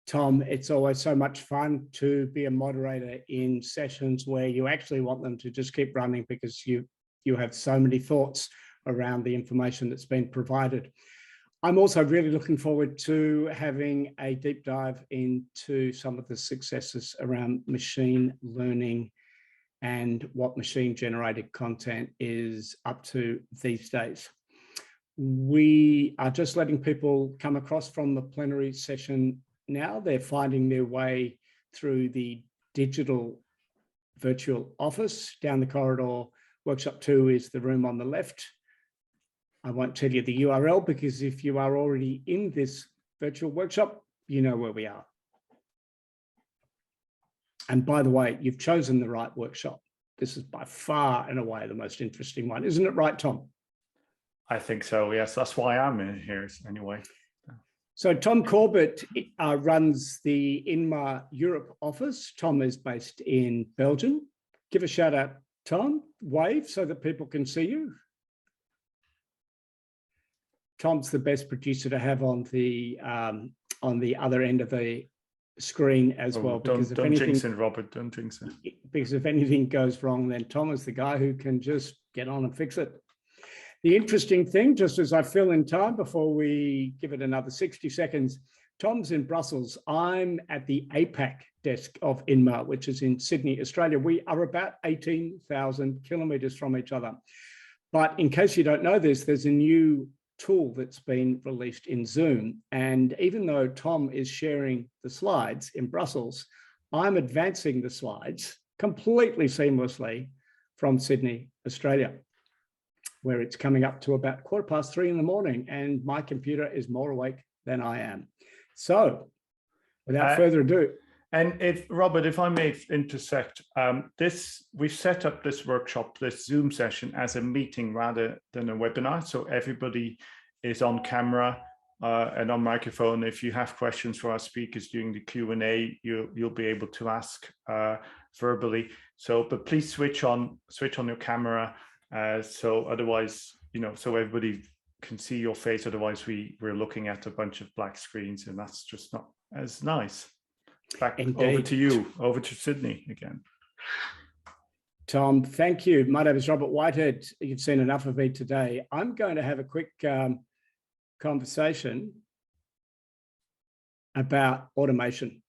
Tom, it's always so much fun to be a moderator in sessions where you actually want them to just keep running because you have so many thoughts around the information that's been provided. I'm also really looking forward to having a deep dive into some of the successes around machine learning and what machine generated content is up to these days. We are just letting people come across from the plenary session now. They're finding their way through the digital virtual office. Down the corridor, workshop 2 is the room on the left. I won't tell you the URL because if you are already in this virtual workshop, you know where we are. And by the way, you've chosen the right workshop. This is by far and away the most interesting one. Isn't it right, Tom? I think so, yes. That's why I'm in here anyway. So Tom Corbett runs the INMA Europe office. Tom is based in Belgium. Give a shout out, Tom. Wave so that people can see you. Tom's the best producer to have on the other end of the screen as well. Because don't jinx it, Robert. Don't jinx it. Because if anything goes wrong, then Tom is the guy who can just get on and fix it. The interesting thing, just as I fill in time before we give it another 60 seconds, Tom's in Brussels. I'm at the APAC desk of INMA, which is in Sydney, Australia. We are about 18,000 kilometres from each other. But in case you don't know this, there's a new tool that's been released in Zoom. And even though Tom is sharing the slides in Brussels, I'm advancing the slides completely seamlessly from Sydney, Australia, where it's coming up to about 3:15 in the morning and my computer is more awake than I am. So without further ado. And Robert, if I may intersect, we've set up this workshop, this Zoom session as a meeting rather than a webinar. So everybody is on camera and on microphone. If you have questions for our speakers during the Q&A, you'll be able to ask verbally. So, but please switch on your camera. So otherwise, so everybody can see your face. Otherwise, we're looking at a bunch of black screens, and that's just not as nice. Back over to you, over to Sydney again. Tom, thank you. My name is Robert Whitehead. You've seen enough of me today. I'm going to have a quick conversation about automation.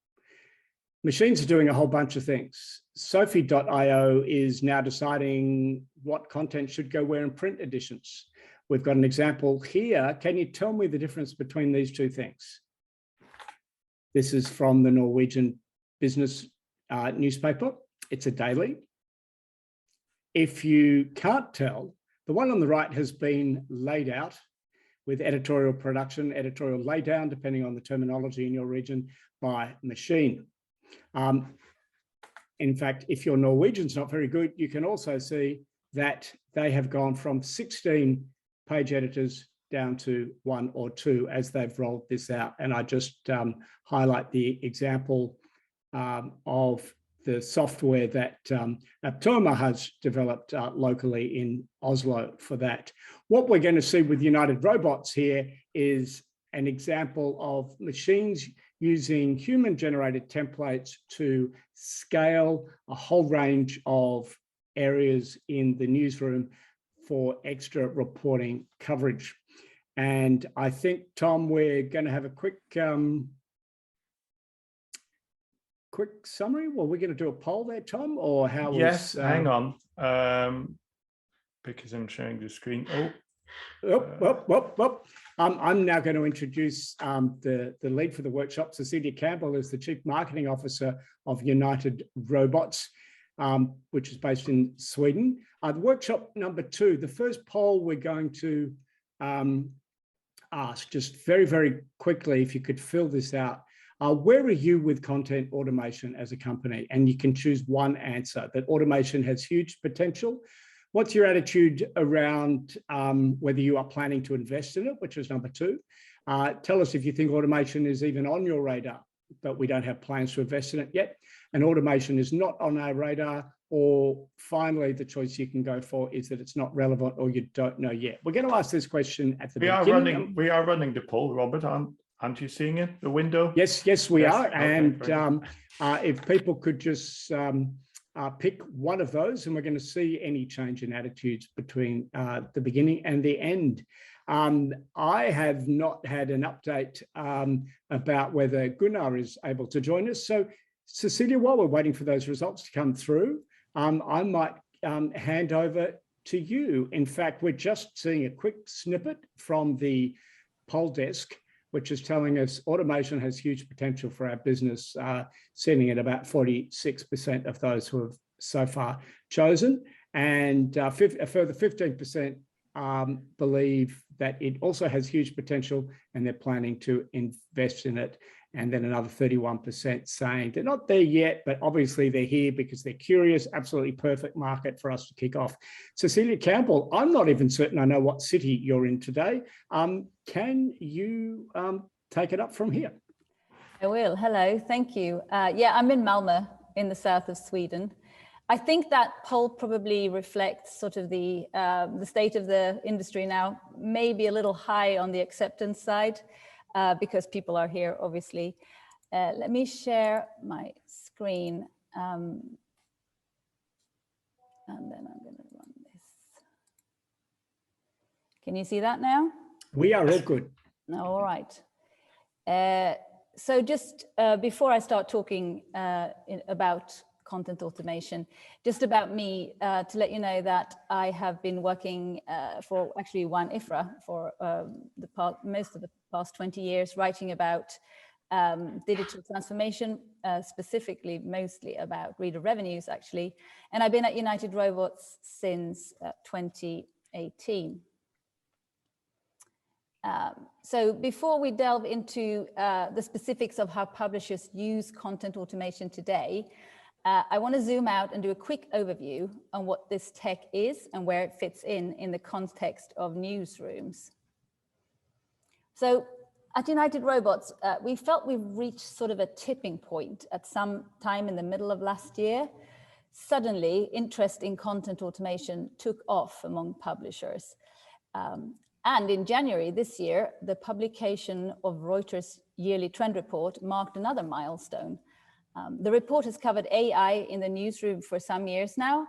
Machines are doing a whole bunch of things. Sophie.io is now deciding what content should go where in print editions. We've got an example here. Can you tell me the difference between these two things? This is from the Norwegian business newspaper. It's a daily. If you can't tell, the one on the right has been laid out with editorial production, editorial laydown, depending on the terminology in your region, by machine. In fact, if your Norwegian's not very good, you can also see that they have gone from 16 page editors down to 1 or 2 as they've rolled this out. And I just highlight the example of the software that Aptoma has developed locally in Oslo for that. What we're going to see with United Robots here is an example of machines using human-generated templates to scale a whole range of areas in the newsroom for extra reporting coverage. And I think, Tom, we're going to have a quick summary. Well, we're going to do a poll there, Tom, or how? Yes, hang on, because I'm sharing the screen. I'm now going to introduce the lead for the workshop. Cecilia Campbell is the Chief Marketing Officer of United Robots, which is based in Sweden. The workshop number 2, the first poll we're going to ask, just very, very quickly, if you could fill this out. Where are you with content automation as a company? And you can choose one answer, that automation has huge potential. What's your attitude around whether you are planning to invest in it, which is number 2. Tell us if you think automation is even on your radar, but we don't have plans to invest in it yet. And automation is not on our radar, or finally, the choice you can go for is that it's not relevant or you don't know yet. We're going to ask this question at the beginning. We are running the poll, Robert. Aren't you seeing it, the window? Yes, we are. Okay, And if people could just pick one of those, and we're going to see any change in attitudes between the beginning and the end. I have not had an update about whether Gunnar is able to join us. So, Cecilia, while we're waiting for those results to come through, I might hand over to you. In fact, we're just seeing a quick snippet from the poll desk, which is telling us automation has huge potential for our business, sitting at about 46% of those who have so far chosen. And a further 15% believe that it also has huge potential and they're planning to invest in it. And then another 31% saying they're not there yet, but obviously they're here because they're curious. Absolutely perfect market for us to kick off. Cecilia Campbell, I'm not even certain I know what city you're in today. Can you take it up from here? I will. Hello, thank you. Yeah, I'm in Malmö in the south of Sweden. I think that poll probably reflects sort of the state of the industry now, maybe a little high on the acceptance side. Because people are here, obviously. Let me share my screen. And then I'm going to run this. Can you see that now? We are all good. All right. So just before I start talking about content automation, just about me, to let you know that I have been working for actually one IFRA for most of the past 20 years, writing about digital transformation, specifically mostly about reader revenues actually. And I've been at United Robots since 2018. So before we delve into the specifics of how publishers use content automation today, I want to zoom out and do a quick overview on what this tech is and where it fits in the context of newsrooms. So at United Robots, we felt we've reached sort of a tipping point at some time in the middle of last year. Suddenly, interest in content automation took off among publishers. And in January this year, the publication of Reuters' yearly trend report marked another milestone. The report has covered AI in the newsroom for some years now,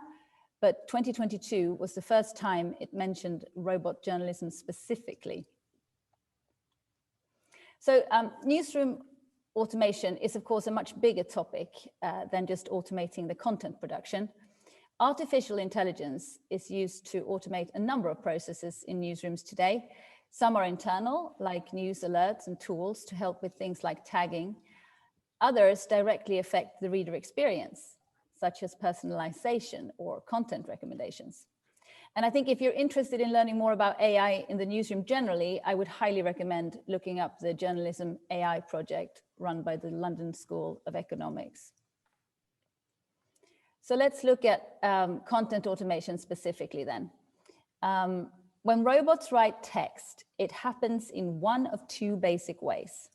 but 2022 was the first time it mentioned robot journalism specifically. So newsroom automation is, of course, a much bigger topic than just automating the content production. Artificial intelligence is used to automate a number of processes in newsrooms today. Some are internal, like news alerts and tools to help with things like tagging. Others directly affect the reader experience, such as personalization or content recommendations. And I think if you're interested in learning more about AI in the newsroom generally, I would highly recommend looking up the Journalism AI project run by the London School of Economics. So let's look at content automation specifically then. When robots write text, it happens in one of two basic ways.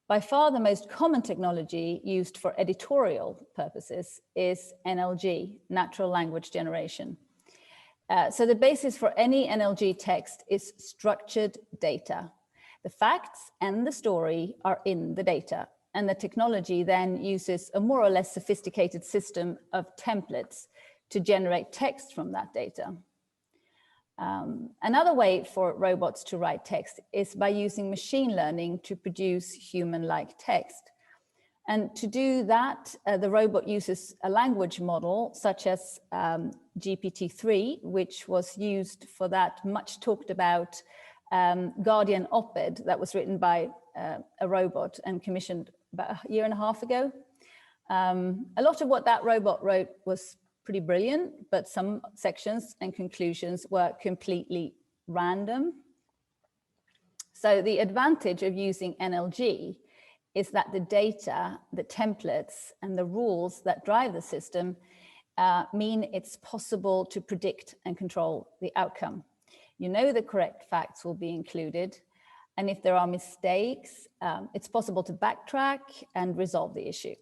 By far the most common technology used for editorial purposes is NLG, natural language generation. So the basis for any NLG text is structured data. The facts and the story are in the data, and the technology then uses a more or less sophisticated system of templates to generate text from that data. Another way for robots to write text is by using machine learning to produce human-like text. And to do that, the robot uses a language model such as GPT-3, which was used for that much talked about Guardian op-ed that was written by a robot and commissioned about a year and a half ago. A lot of what that robot wrote was pretty brilliant, but some sections and conclusions were completely random. So the advantage of using NLG is that the data, the templates, and the rules that drive the system mean it's possible to predict and control the outcome. You know the correct facts will be included, and if there are mistakes, it's possible to backtrack and resolve the issue.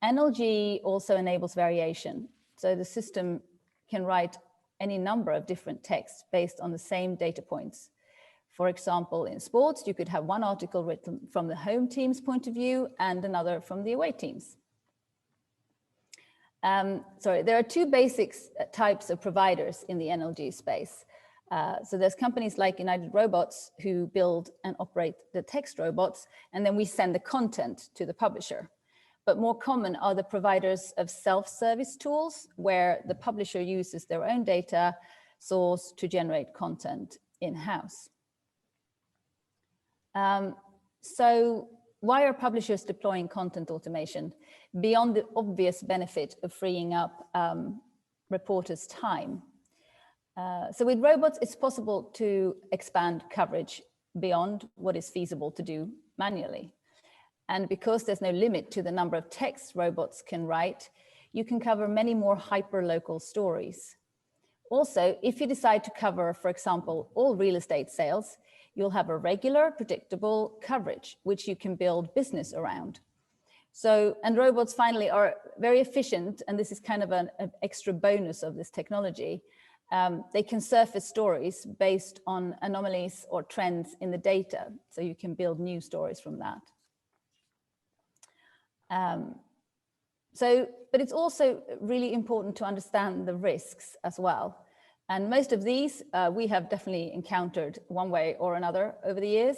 NLG also enables variation, so the system can write any number of different texts based on the same data points. For example, in sports, you could have one article written from the home team's point of view and another from the away team's. There are two basic types of providers in the NLG space. So there's companies like United Robots who build and operate the text robots, and then we send the content to the publisher. But more common are the providers of self-service tools where the publisher uses their own data source to generate content in-house. So why are publishers deploying content automation beyond the obvious benefit of freeing up reporters' time? So with robots, it's possible to expand coverage beyond what is feasible to do manually. And because there's no limit to the number of texts robots can write, you can cover many more hyper-local stories. Also, if you decide to cover, for example, all real estate sales, you'll have a regular, predictable coverage, which you can build business around. So, and robots finally are very efficient, and this is kind of an extra bonus of this technology. They can surface stories based on anomalies or trends in the data, so you can build new stories from that. But it's also really important to understand the risks as well. And most of these we have definitely encountered one way or another over the years.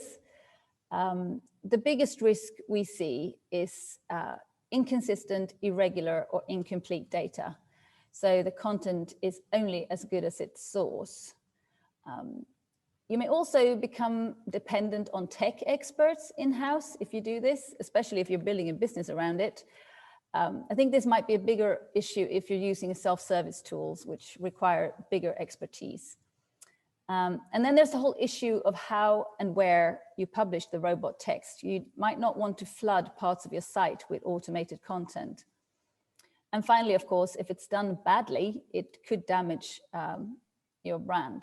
The biggest risk we see is inconsistent, irregular, or incomplete data. So the content is only as good as its source. You may also become dependent on tech experts in-house if you do this, especially if you're building a business around it. I think this might be a bigger issue if you're using self-service tools, which require bigger expertise. And then there's the whole issue of how and where you publish the robot text. You might not want to flood parts of your site with automated content. And finally, of course, if it's done badly, it could damage your brand.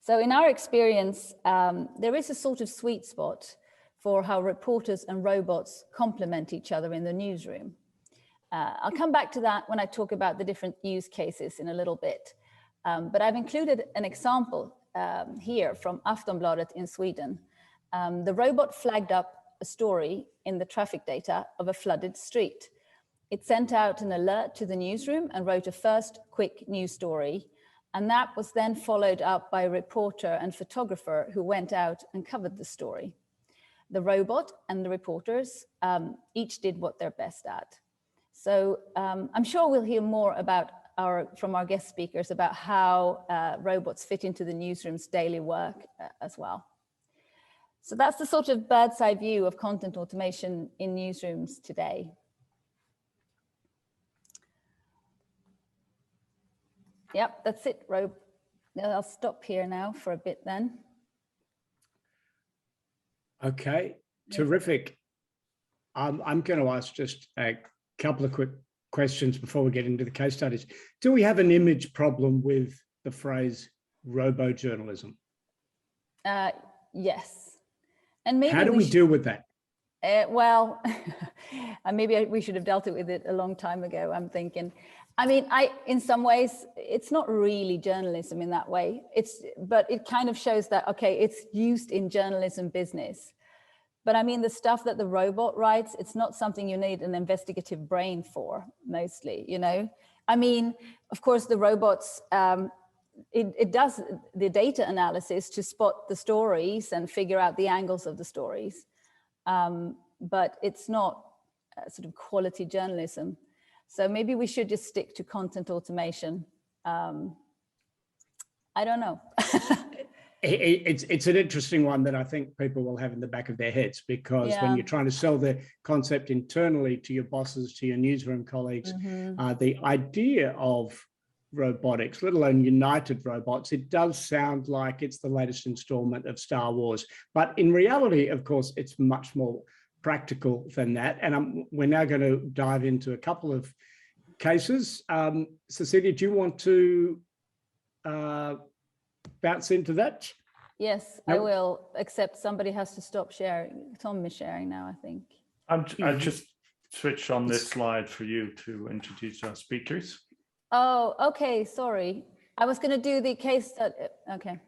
So in our experience, there is a sort of sweet spot for how reporters and robots complement each other in the newsroom. I'll come back to that when I talk about the different use cases in a little bit. But I've included an example here from Aftonbladet in Sweden. The robot flagged up a story in the traffic data of a flooded street. It sent out an alert to the newsroom and wrote a first quick news story. And that was then followed up by a reporter and photographer who went out and covered the story. The robot and the reporters each did what they're best at. So I'm sure we'll hear more about from our guest speakers about how robots fit into the newsroom's daily work as well. So that's the sort of bird's eye view of content automation in newsrooms today. Yep, that's it, Rob. I'll stop here now for a bit then. Okay, terrific. I'm going to ask just a couple of quick questions before we get into the case studies. Do we have an image problem with the phrase robo-journalism? Yes. And maybe how do we deal with that? Well, maybe we should have dealt with it a long time ago, I'm thinking. I mean, in some ways, it's not really journalism in that way. But it kind of shows that, okay, it's used in journalism business. But I mean, the stuff that the robot writes, it's not something you need an investigative brain for, mostly, you know? I mean, of course, the robots, it does the data analysis to spot the stories and figure out the angles of the stories. But it's not sort of quality journalism. So maybe we should just stick to content automation. I don't know. It's an interesting one that I think people will have in the back of their heads, because when you're trying to sell the concept internally to your bosses, to your newsroom colleagues, the idea of robotics, let alone united robots, it does sound like it's the latest installment of Star Wars. But in reality, of course, it's much more practical than that. And we're now going to dive into a couple of cases. Cecilia, do you want to bounce into that? Yes, I will, except somebody has to stop sharing. Tom is sharing now, I think. I'll just switch on this slide for you to introduce our speakers. Oh, okay, sorry. I was going to do the case that, okay.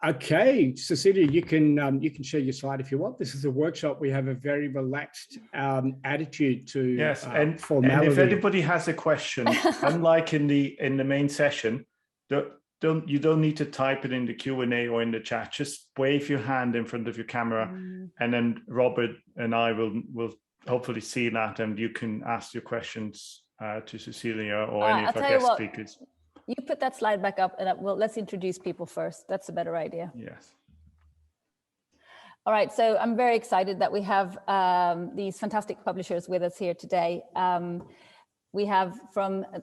Okay, Cecilia, you can share your slide if you want. This is a workshop. We have a very relaxed attitude to yes, formality. And if anybody has a question, unlike in the main session, you don't need to type it in the Q&A or in the chat. Just wave your hand in front of your camera, and then Robert and I will hopefully see that, and you can ask your questions to Cecilia or any of our guest speakers. You put that slide back up, and let's introduce people first. That's a better idea. Yes. All right, so I'm very excited that we have these fantastic publishers with us here today. We have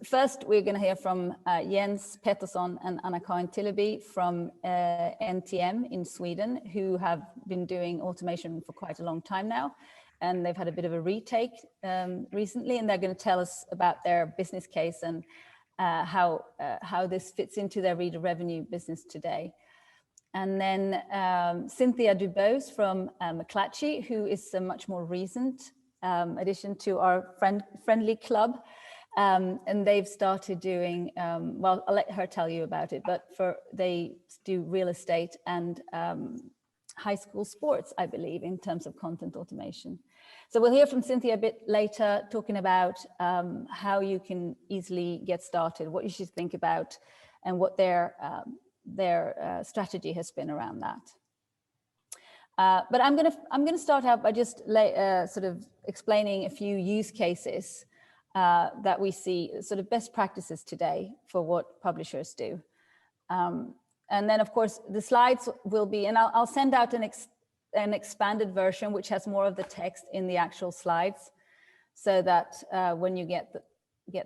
first, we're going to hear from Jens Pettersson and Anna-Karin Tilleby from NTM in Sweden, who have been doing automation for quite a long time now. And they've had a bit of a retake recently, and they're going to tell us about their business case and how this fits into their reader revenue business today. And then Cynthia Dubose from McClatchy, who is a much more recent addition to our friendly club. And they've started doing, well, I'll let her tell you about it, but they do real estate and high school sports, I believe, in terms of content automation. So we'll hear from Cynthia a bit later, talking about how you can easily get started, what you should think about, and what their strategy has been around that. But I'm gonna start out by just sort of explaining a few use cases that we see, sort of best practices today for what publishers do. And then, of course, the slides will be, and I'll send out an expanded version which has more of the text in the actual slides, so that when you get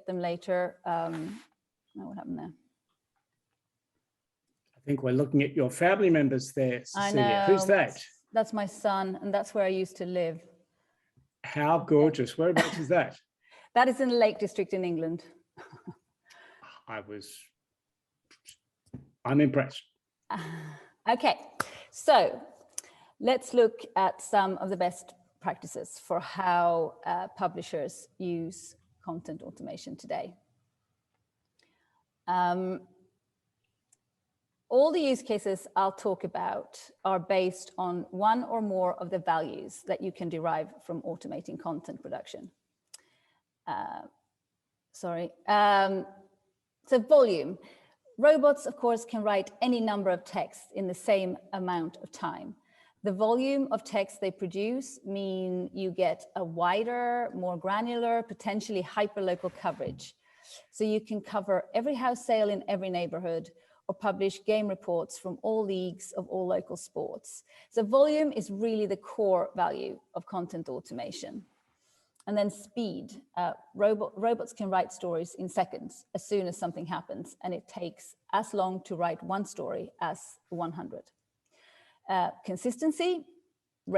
them later, what happened there? I think we're looking at your family members there, Cecilia. I know. Who's that? That's my son, and that's where I used to live. How gorgeous. Whereabouts is that? That is in the Lake District in England. I'm impressed. Okay, so let's look at some of the best practices for how publishers use content automation today. All the use cases I'll talk about are based on one or more of the values that you can derive from automating content production. So volume. Robots, of course, can write any number of texts in the same amount of time. The volume of text they produce mean you get a wider, more granular, potentially hyperlocal coverage. So you can cover every house sale in every neighborhood, or publish game reports from all leagues of all local sports. So volume is really the core value of content automation. And then speed. Robots can write stories in seconds as soon as something happens, and it takes as long to write one story as 100. Consistency.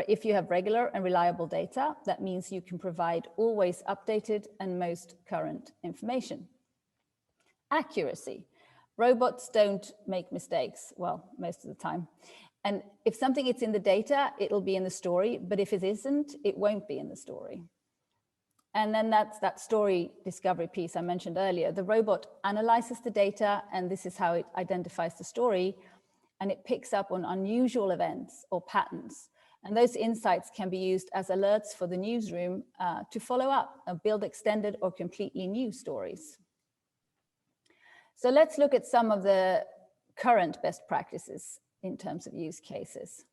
If you have regular and reliable data, that means you can provide always updated and most current information. Accuracy. Robots don't make mistakes, well, most of the time. And if something is in the data, it'll be in the story, but if it isn't, it won't be in the story. And then that's that story discovery piece I mentioned earlier. The robot analyzes the data, and this is how it identifies the story, and it picks up on unusual events or patterns. And those insights can be used as alerts for the newsroom to follow up and build extended or completely new stories. So let's look at some of the current best practices in terms of use cases.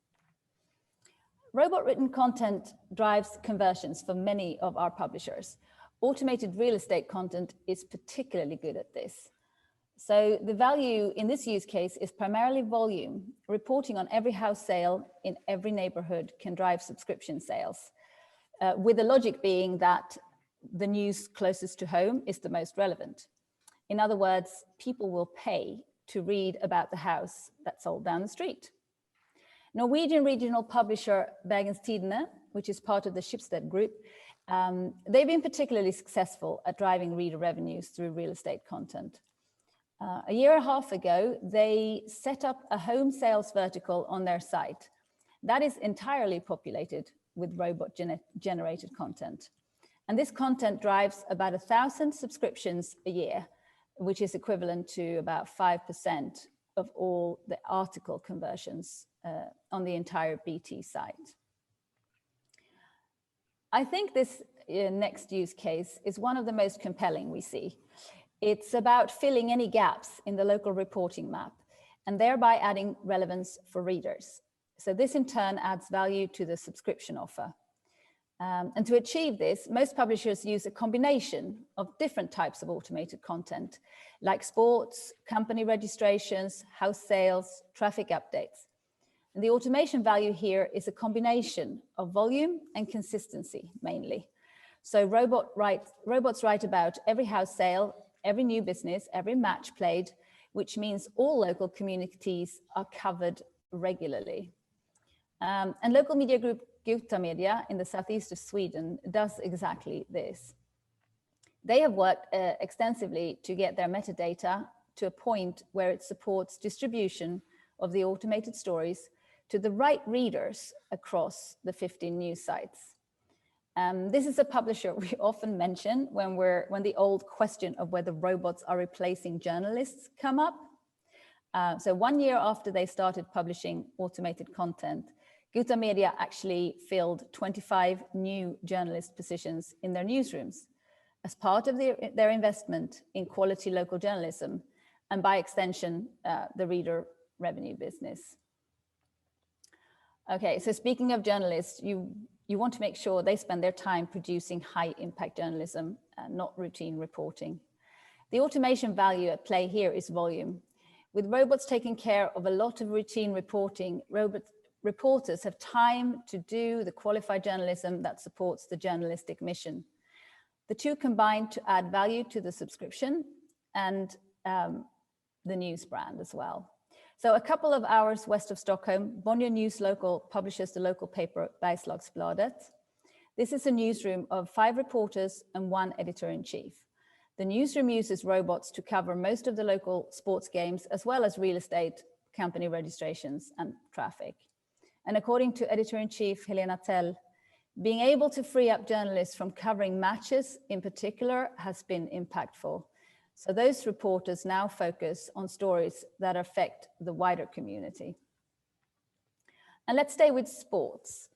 Robot written content drives conversions for many of our publishers. Automated real estate content is particularly good at this. So the value in this use case is primarily volume. Reporting on every house sale in every neighborhood can drive subscription sales, with the logic being that the news closest to home is the most relevant. In other words, people will pay to read about the house that sold down the street. Norwegian regional publisher Bergens Tidende, which is part of the Schibsted group, they've been particularly successful at driving reader revenues through real estate content. A year and a half ago, they set up a home sales vertical on their site that is entirely populated with robot-generated content. And this content drives about 1,000 subscriptions a year, which is equivalent to about 5% of all the article conversions on the entire BT site. I think this next use case is one of the most compelling we see. It's about filling any gaps in the local reporting map and thereby adding relevance for readers. So this in turn adds value to the subscription offer. And to achieve this, most publishers use a combination of different types of automated content, like sports, company registrations, house sales, traffic updates. And the automation value here is a combination of volume and consistency, mainly. So robots write about every house sale, every new business, every match played, which means all local communities are covered regularly. And local media group Gota Media in the southeast of Sweden does exactly this. They have worked extensively to get their metadata to a point where it supports distribution of the automated stories to the right readers across the 15 news sites. This is a publisher we often mention when the old question of whether robots are replacing journalists come up. So 1 year after they started publishing automated content, Gota Media actually filled 25 new journalist positions in their newsrooms as part of their investment in quality local journalism, and by extension, the reader revenue business. Okay, so speaking of journalists, you want to make sure they spend their time producing high impact journalism, not routine reporting. The automation value at play here is volume. With robots taking care of a lot of routine reporting, reporters have time to do the qualified journalism that supports the journalistic mission. The two combine to add value to the subscription and the news brand as well. So a couple of hours west of Stockholm, Bonnier News Local publishes the local paper Bergslagsbladet. This is a newsroom of 5 reporters and 1 editor-in-chief. The newsroom uses robots to cover most of the local sports games, as well as real estate, company registrations, and traffic. And according to editor-in-chief Helena Tell, being able to free up journalists from covering matches in particular has been impactful. So those reporters now focus on stories that affect the wider community. And let's stay with sports.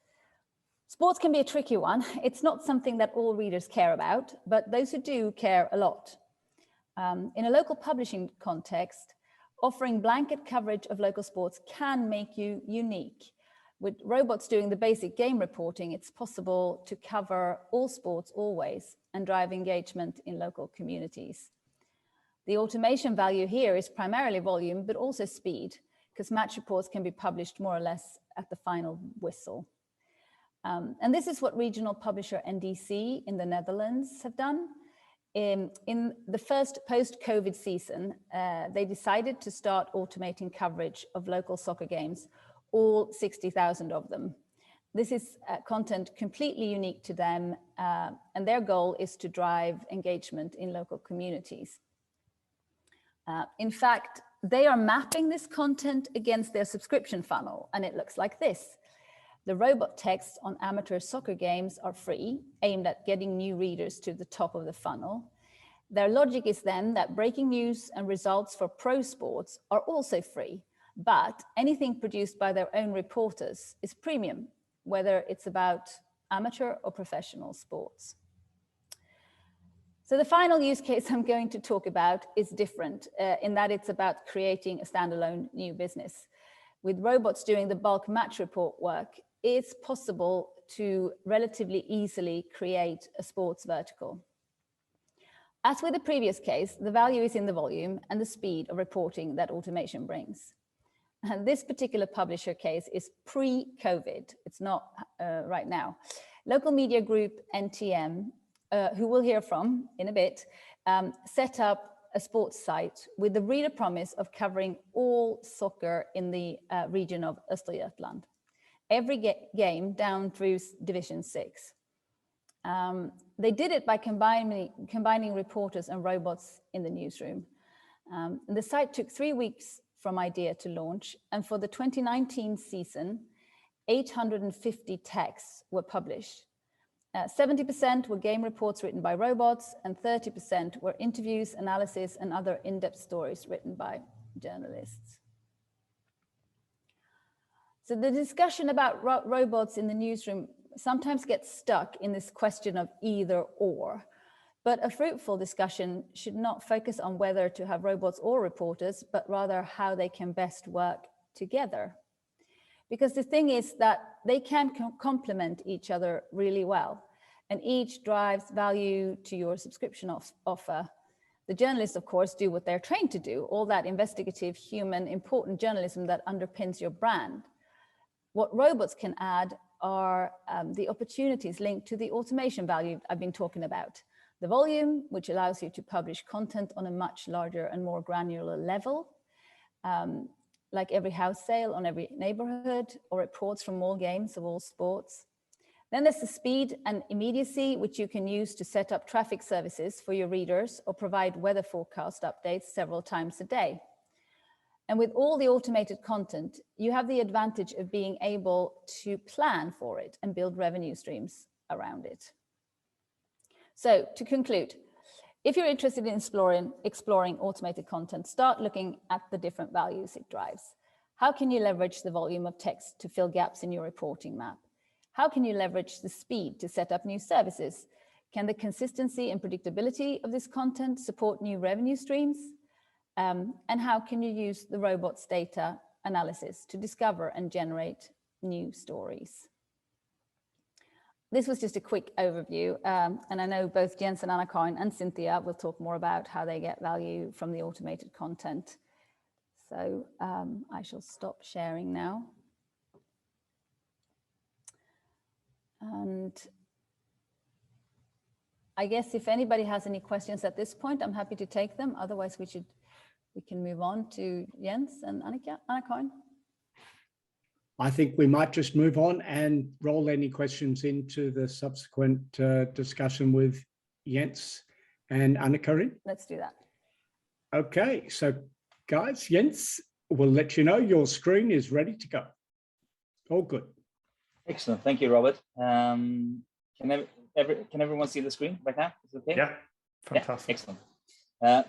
Sports can be a tricky one. It's not something that all readers care about, but those who do care a lot. In a local publishing context, offering blanket coverage of local sports can make you unique. With robots doing the basic game reporting, it's possible to cover all sports always and drive engagement in local communities. The automation value here is primarily volume, but also speed, because match reports can be published more or less at the final whistle. And this is what regional publisher NDC in the Netherlands have done. In the first post-COVID season, they decided to start automating coverage of local soccer games, all 60,000 of them. This is content completely unique to them, and their goal is to drive engagement in local communities. In fact, they are mapping this content against their subscription funnel, and it looks like this. The robot texts on amateur soccer games are free, aimed at getting new readers to the top of the funnel. Their logic is then that breaking news and results for pro sports are also free, but anything produced by their own reporters is premium, whether it's about amateur or professional sports. So the final use case I'm going to talk about is different in that it's about creating a standalone new business. With robots doing the bulk match report work, it's possible to relatively easily create a sports vertical. As with the previous case, the value is in the volume and the speed of reporting that automation brings. And this particular publisher case is pre-COVID. It's not right now. Local media group NTM, who we'll hear from in a bit, set up a sports site with the reader promise of covering all soccer in the region of Östergötland, every game down through Division 6. They did it by combining reporters and robots in the newsroom. The site took 3 weeks from idea to launch, and for the 2019 season, 850 texts were published. 70% were game reports written by robots, and 30% were interviews, analysis, and other in-depth stories written by journalists. So the discussion about robots in the newsroom sometimes gets stuck in this question of either or. But a fruitful discussion should not focus on whether to have robots or reporters, but rather how they can best work together. Because the thing is that they can complement each other really well, and each drives value to your subscription offer. The journalists, of course, do what they're trained to do, all that investigative, human, important journalism that underpins your brand. What robots can add are the opportunities linked to the automation value I've been talking about. The volume, which allows you to publish content on a much larger and more granular level, like every house sale on every neighborhood, or reports from all games of all sports. Then there's the speed and immediacy, which you can use to set up traffic services for your readers or provide weather forecast updates several times a day. And with all the automated content, you have the advantage of being able to plan for it and build revenue streams around it. So to conclude, if you're interested in exploring automated content, start looking at the different values it drives. How can you leverage the volume of text to fill gaps in your reporting map? How can you leverage the speed to set up new services? Can the consistency and predictability of this content support new revenue streams? And how can you use the robot's data analysis to discover and generate new stories? This was just a quick overview, and I know both Jens and Anna-Karin and Cynthia will talk more about how they get value from the automated content. So I shall stop sharing now. And I guess if anybody has any questions at this point, I'm happy to take them. Otherwise, we can move on to Jens and Anna-Karin. I think we might just move on and roll any questions into the subsequent discussion with Jens and Anna-Karin. Let's do that. Okay, so guys, Jens will let you know your screen is ready to go. All good. Excellent. Thank you, Robert. Can everyone see the screen right now? Is it okay? Yeah, fantastic. Yeah, excellent.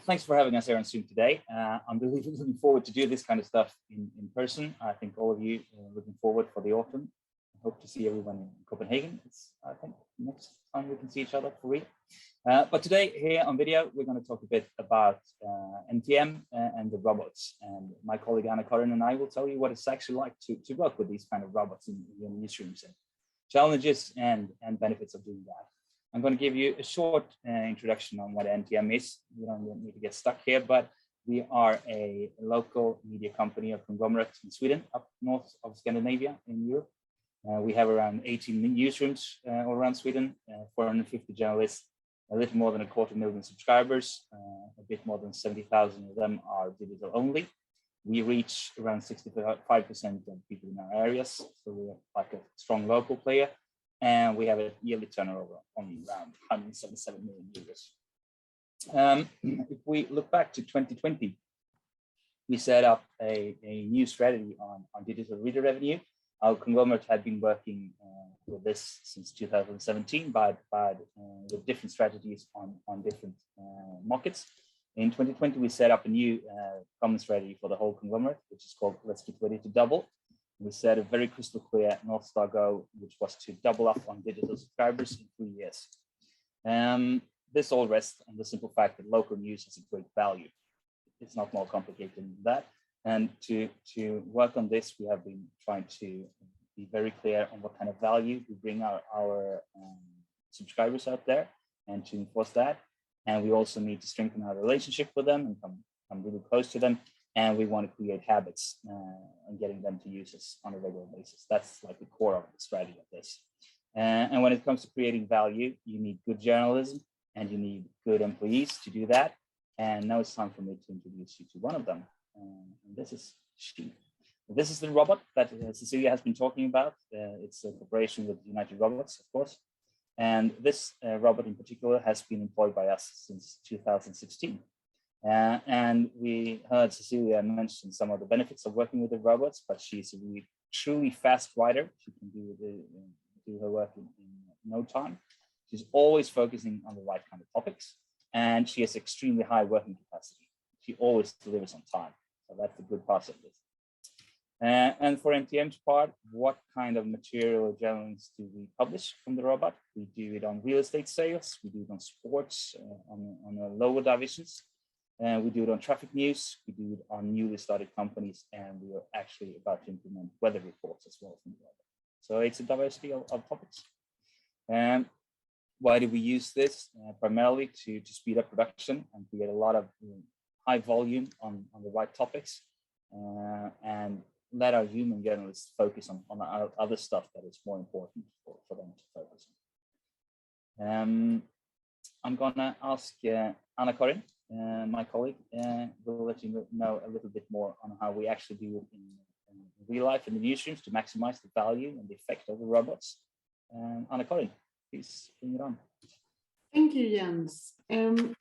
Thanks for having us here on Zoom today. I'm really looking forward to do this kind of stuff in person. I think all of you are looking forward for the autumn. I hope to see everyone in Copenhagen. It's, I think, next time we can see each other for real. But today here on video, we're going to talk a bit about NTM and the robots. And my colleague Anna-Karin and I will tell you what it's actually like to work with these kind of robots in newsrooms, and challenges and benefits of doing that. I'm going to give you a short introduction on what NTM is. We don't need to get stuck here, but we are a local media company, a conglomerate in Sweden, up north of Scandinavia in Europe. We have around 18 newsrooms all around Sweden, 450 journalists, a little more than 250,000 subscribers, a bit more than 70,000 of them are digital only. We reach around 65% of people in our areas, so we're like a strong local player. And we have a yearly turnover on around 177 million euros. If we look back to 2020, we set up a new strategy on digital reader revenue. Our conglomerate had been working with this since 2017, but with different strategies on different markets. In 2020, we set up a new common strategy for the whole conglomerate, which is called Let's Get Ready to Double. We set a very crystal clear North Star goal, which was to double up on digital subscribers in 3 years. This all rests on the simple fact that local news has a great value. It's not more complicated than that. And to work on this, we have been trying to be very clear on what kind of value we bring our subscribers out there, and to enforce that. And we also need to strengthen our relationship with them and come really close to them. And we want to create habits and getting them to use us on a regular basis. That's like the core of the strategy of this. And when it comes to creating value, you need good journalism and you need good employees to do that. And now it's time for me to introduce you to one of them. And this is she. This is the robot that Cecilia has been talking about. It's a cooperation with United Robots, of course. And this robot in particular has been employed by us since 2016. And we heard Cecilia mention some of the benefits of working with the robots, but she's a really truly fast writer. She can do her work in no time. She's always focusing on the right kind of topics, and she has extremely high working capacity. She always delivers on time, so that's the good part of this. And for NTM's part, what kind of material or journals do we publish from the robot? We do it on real estate sales, we do it on sports, on lower divisions, and we do it on traffic news, we do it on newly started companies, and we are actually about to implement weather reports as well from the robot. So it's a diversity of topics. And why do we use this? Primarily to speed up production and to get a lot of high volume on the right topics, and let our human journalists focus on other stuff that is more important for them to focus on. I'm gonna ask Anna-Karin, my colleague, will let you know a little bit more on how we actually do it in real life in the newsrooms to maximize the value and the effect of the robots. Anna-Karin, please bring it on. Thank you, Jens. I'm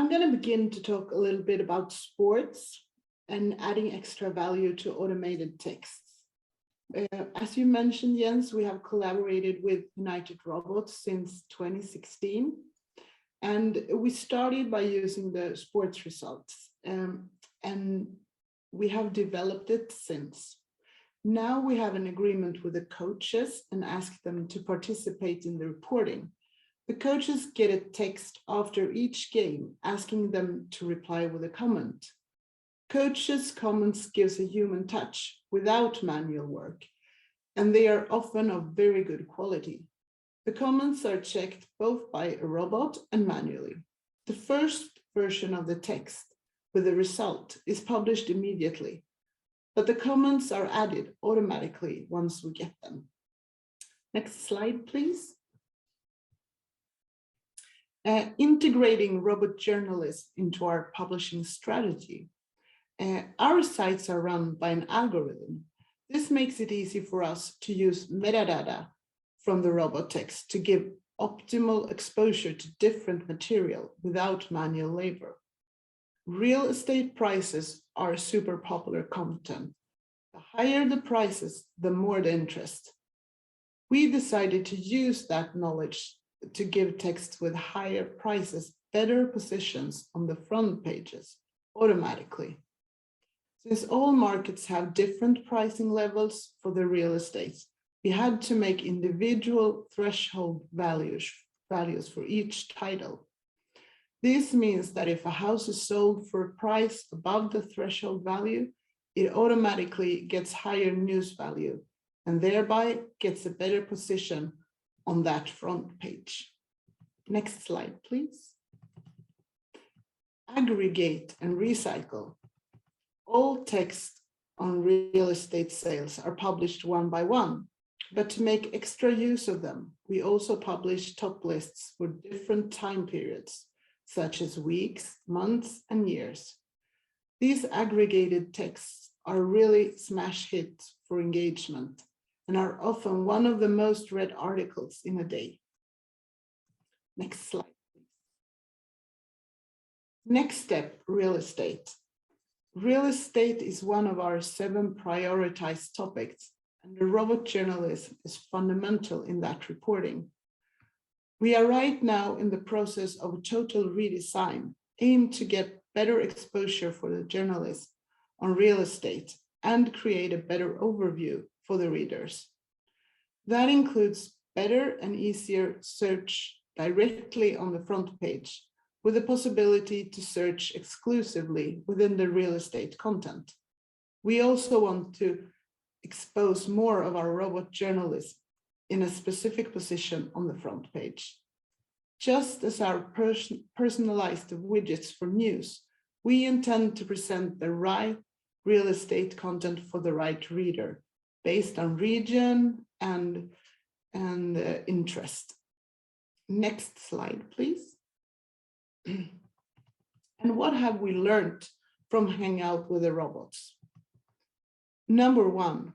going to begin to talk a little bit about sports and adding extra value to automated texts. As you mentioned, Jens, we have collaborated with United Robots since 2016. And we started by using the sports results. And we have developed it since. Now we have an agreement with the coaches and ask them to participate in the reporting. The coaches get a text after each game, asking them to reply with a comment. Coaches' comments gives a human touch without manual work, and they are often of very good quality. The comments are checked both by a robot and manually. The first version of the text with the result is published immediately, but the comments are added automatically once we get them. Next slide, please. Integrating robot journalists into our publishing strategy. Our sites are run by an algorithm. This makes it easy for us to use metadata from the robot text to give optimal exposure to different material without manual labor. Real estate prices are super popular content. The higher the prices, the more the interest. We decided to use that knowledge to give texts with higher prices better positions on the front pages automatically. Since all markets have different pricing levels for the real estate, we had to make individual threshold values for each title. This means that if a house is sold for a price above the threshold value, it automatically gets higher news value and thereby gets a better position on that front page. Next slide, please. Aggregate and recycle. All text on real estate sales are published one by one, but to make extra use of them, we also publish top lists for different time periods, such as weeks, months, and years. These aggregated texts are really smash hits for engagement and are often one of the most read articles in a day. Next slide, please. Next step, real estate. Real estate is one of our 7 prioritized topics, and the robot journalism is fundamental in that reporting. We are right now in the process of a total redesign, aimed to get better exposure for the journalists on real estate and create a better overview for the readers. That includes better and easier search directly on the front page, with the possibility to search exclusively within the real estate content. We also want to expose more of our robot journalists in a specific position on the front page. Just as our personalized widgets for news, we intend to present the right real estate content for the right reader based on region and interest. Next slide, please. And what have we learned from hanging out with the robots? Number 1,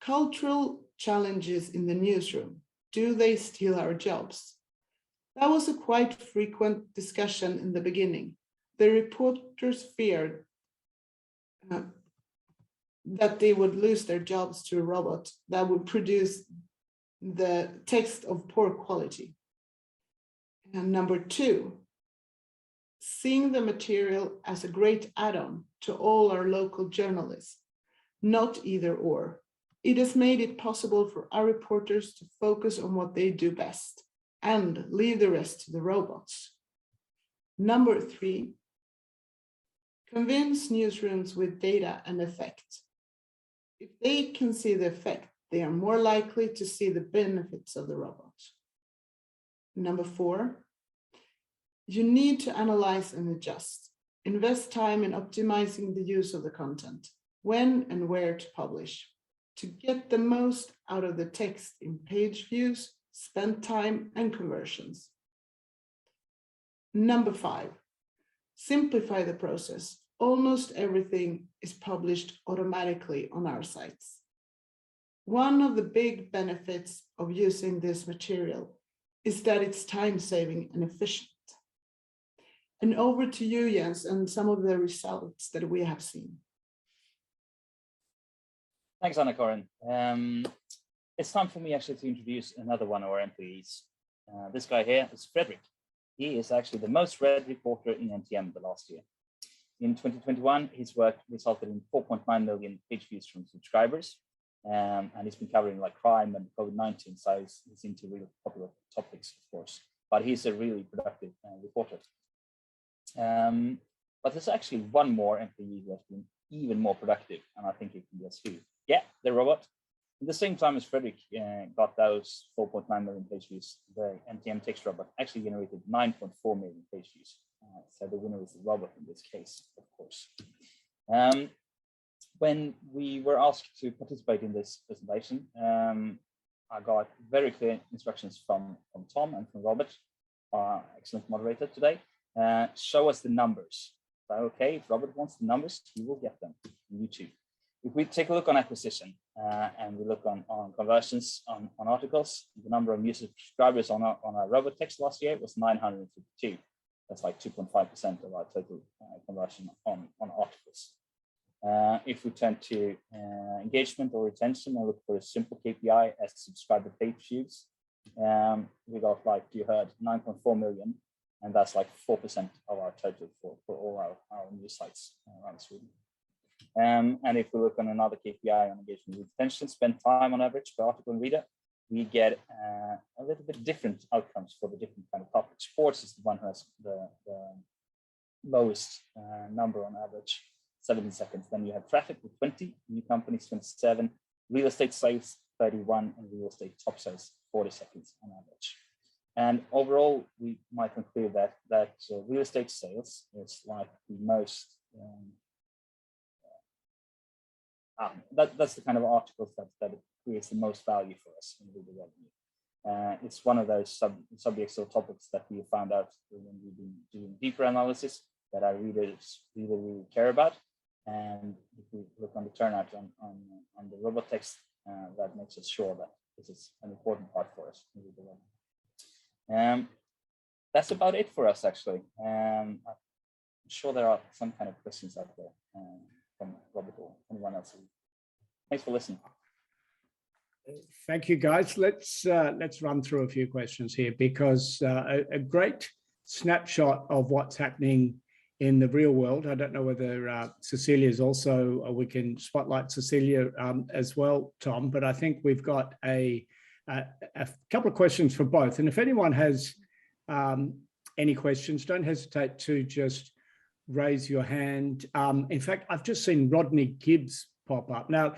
cultural challenges in the newsroom. Do they steal our jobs? That was a quite frequent discussion in the beginning. The reporters feared that they would lose their jobs to a robot that would produce the text of poor quality. And number 2, seeing the material as a great add-on to all our local journalists. not either or. It has made it possible for our reporters to focus on what they do best and leave the rest to the robots. Number 3, convince newsrooms with data and effect. If they can see the effect, they are more likely to see the benefits of the robot. Number 4, you need to analyze and adjust. Invest time in optimizing the use of the content, when and where to publish, to get the most out of the text in page views, spend time, and conversions. Number 5, simplify the process. Almost everything is published automatically on our sites. One of the big benefits of using this material is that it's time-saving and efficient. And over to you, Jens, and some of the results that we have seen. Thanks, Anna-Karin. It's time for me actually to introduce another one of our employees. This guy here is Frederick. He is actually the most read reporter in NTM the last year. In 2021, his work resulted in 4.9 million page views from subscribers. And he's been covering like crime and COVID-19, so he's into really popular topics, of course. But he's a really productive reporter. But there's actually one more employee who has been even more productive, and I think you can guess who. Yeah, the robot. At the same time as Frederick got those 4.9 million page views, the NTM text robot actually generated 9.4 million page views. So the winner is the robot in this case, of course. When we were asked to participate in this presentation, I got very clear instructions from Tom and from Robert, our excellent moderator today. Show us the numbers. So, okay, if Robert wants the numbers, he will get them on YouTube. If we take a look on acquisition and we look on conversions on articles, the number of new subscribers on our Robot text last year was 952. That's like 2.5% of our total conversion on articles. If we turn to engagement or retention and look for a simple KPI as subscriber page views, we got, like you heard, 9.4 million, and that's like 4% of our total for all our news sites around Sweden. And if we look on another KPI on engagement and retention, spend time on average per article and reader, we get a little bit different outcomes for the different kind of topics. Sports is the one who has the lowest number on average, 70 seconds. Then you have traffic with 20, new companies 27, real estate sales 31, and real estate top sales 40 seconds on average. And overall, we might conclude that real estate sales is like the most that's the kind of articles that creates the most value for us in reader revenue. It's one of those subjects or topics that we found out when we've been doing deeper analysis that our readers really care about. And if we look on the turnout on the robot text, that makes us sure that this is an important part for us in reader revenue. That's about it for us, actually. I'm sure there are some kind of questions out there from Robert or anyone else. Thanks for listening. Thank you, guys. Let's run through a few questions here, because a great snapshot of what's happening in the real world. I don't know whether Cecilia is also, we can spotlight Cecilia as well, Tom, but I think we've got a couple of questions for both. And if anyone has any questions, don't hesitate to just raise your hand. In fact, I've just seen Rodney Gibbs pop up. Now,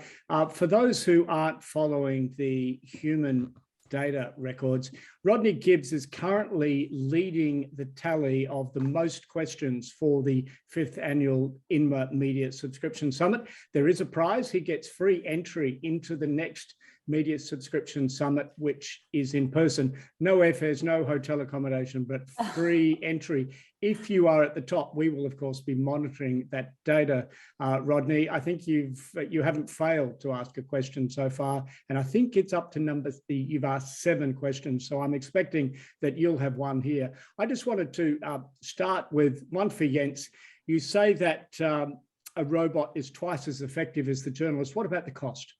for those who aren't following the human data records, Rodney Gibbs is currently leading the tally of the most questions for the 5th annual INMA Media Subscription Summit. There is a prize. He gets free entry into the next Media Subscription Summit, which is in person. No airfares, no hotel accommodation, but free entry. If you are at the top, we will, of course, be monitoring that data. Rodney, I think you haven't failed to ask a question so far, and I think it's up to numbers. You've asked 7 questions, so I'm expecting that you'll have one here. I just wanted to start with one for Jens. You say that a robot is twice as effective as the journalist. What about the cost?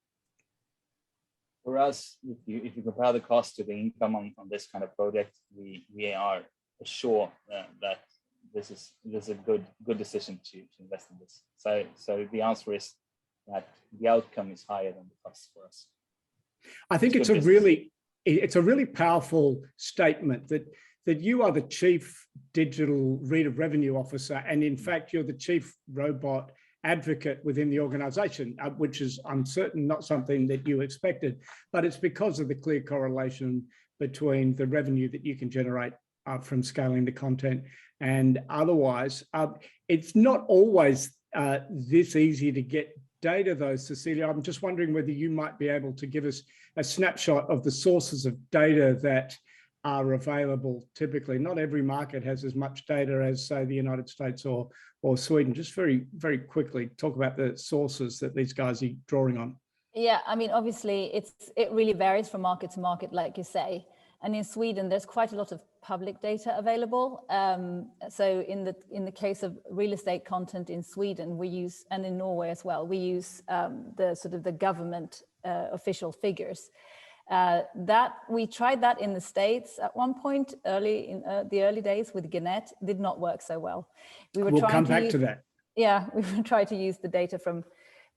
For us, if you compare the cost to the income on this kind of project, we are sure that this is a good decision to invest in this. So the answer is that the outcome is higher than the cost for us. I think it's a really powerful statement that you are the chief digital reader revenue officer, and in fact, you're the chief robot advocate within the organization, which is, I'm certain, not something that you expected, but it's because of the clear correlation between the revenue that you can generate from scaling the content and otherwise. It's not always this easy to get data though, Cecilia. I'm just wondering whether you might be able to give us a snapshot of the sources of data that are available typically. Not every market has as much data as, say, the United States or Sweden. Just very, very quickly talk about the sources that these guys are drawing on. Yeah, I mean, obviously, it really varies from market to market, like you say. And in Sweden, there's quite a lot of public data available. So in the case of real estate content in Sweden, we use, and in Norway as well, we use the government official figures. That we tried that in the States at one point early in the early days with Gannett, did not work so well. We'll come back to that. Yeah, we tried to use the data from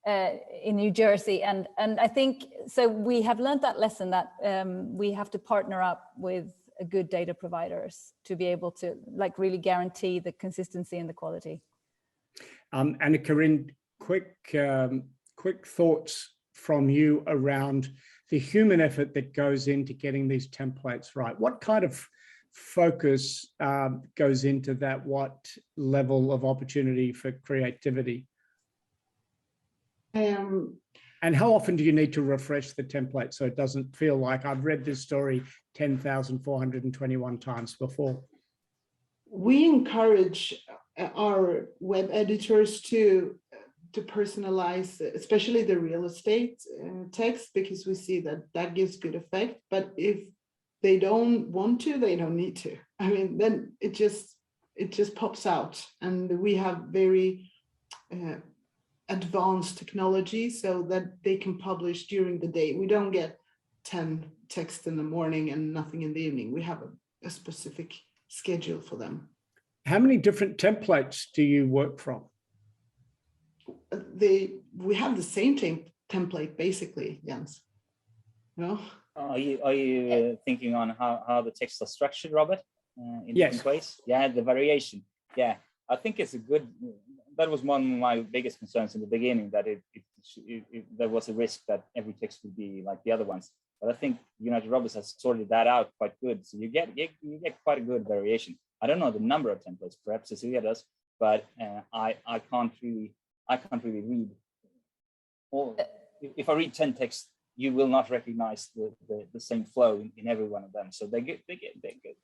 in New Jersey, and I think so. We have learned that lesson that we have to partner up with good data providers to be able to really guarantee the consistency and the quality. And Corinne, quick thoughts from you around the human effort that goes into getting these templates right. What kind of focus goes into that? What level of opportunity for creativity? And how often do you need to refresh the template so it doesn't feel like I've read this story 10,421 times before? We encourage our web editors to personalize, especially the real estate text, because we see that gives good effect. But if they don't want to, they don't need to. I mean, then it just pops out, and we have very advanced technology so that they can publish during the day. We don't get 10 texts in the morning and nothing in the evening. We have a specific schedule for them. How many different templates do you work from? We have the same template basically, Jens. No? Are you thinking on how the texts are structured, Robert? In different ways? Yeah, the variation. Yeah, I think it's a good. That was one of my biggest concerns in the beginning, that there was a risk that every text would be like the other ones. But I think United Robots has sorted that out quite good. So you get quite a good variation. I don't know the number of templates, perhaps Cecilia does, but I can't really read all. If I read 10 texts, you will not recognize the same flow in every one of them. So they get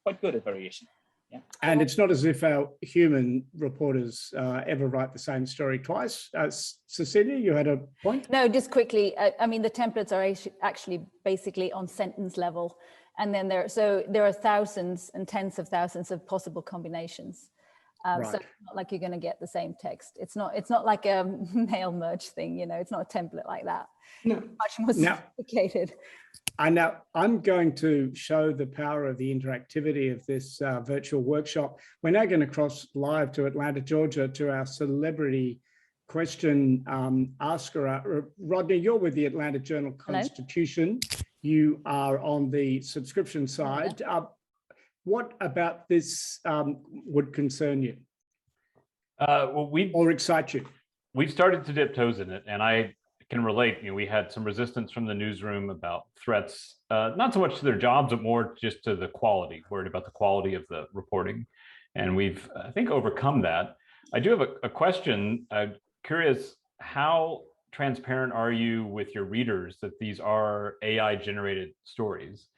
quite good at variation. Yeah. And it's not as if our human reporters ever write the same story twice. Cecilia, you had a point? No, just quickly. I mean, the templates are actually basically on sentence level. And then there are thousands and tens of thousands of possible combinations. Right. So it's not like you're going to get the same text. It's not like a mail merge thing, It's not a template like that. No. Much more sophisticated. Now I'm going to show the power of the interactivity of this virtual workshop. We're now going to cross live to Atlanta, Georgia, to our celebrity question asker. Rodney, you're with the Atlanta Journal-Constitution. Hello. You are on the subscription side. Yeah. What about this would concern you? Or excite you? We've started to dip toes in it, and I can relate. We had some resistance from the newsroom about threats, not so much to their jobs, but more just to the quality, worried about the quality of the reporting. And we've, I think, overcome that. I do have a question. Curious, how transparent are you with your readers that these are AI-generated stories?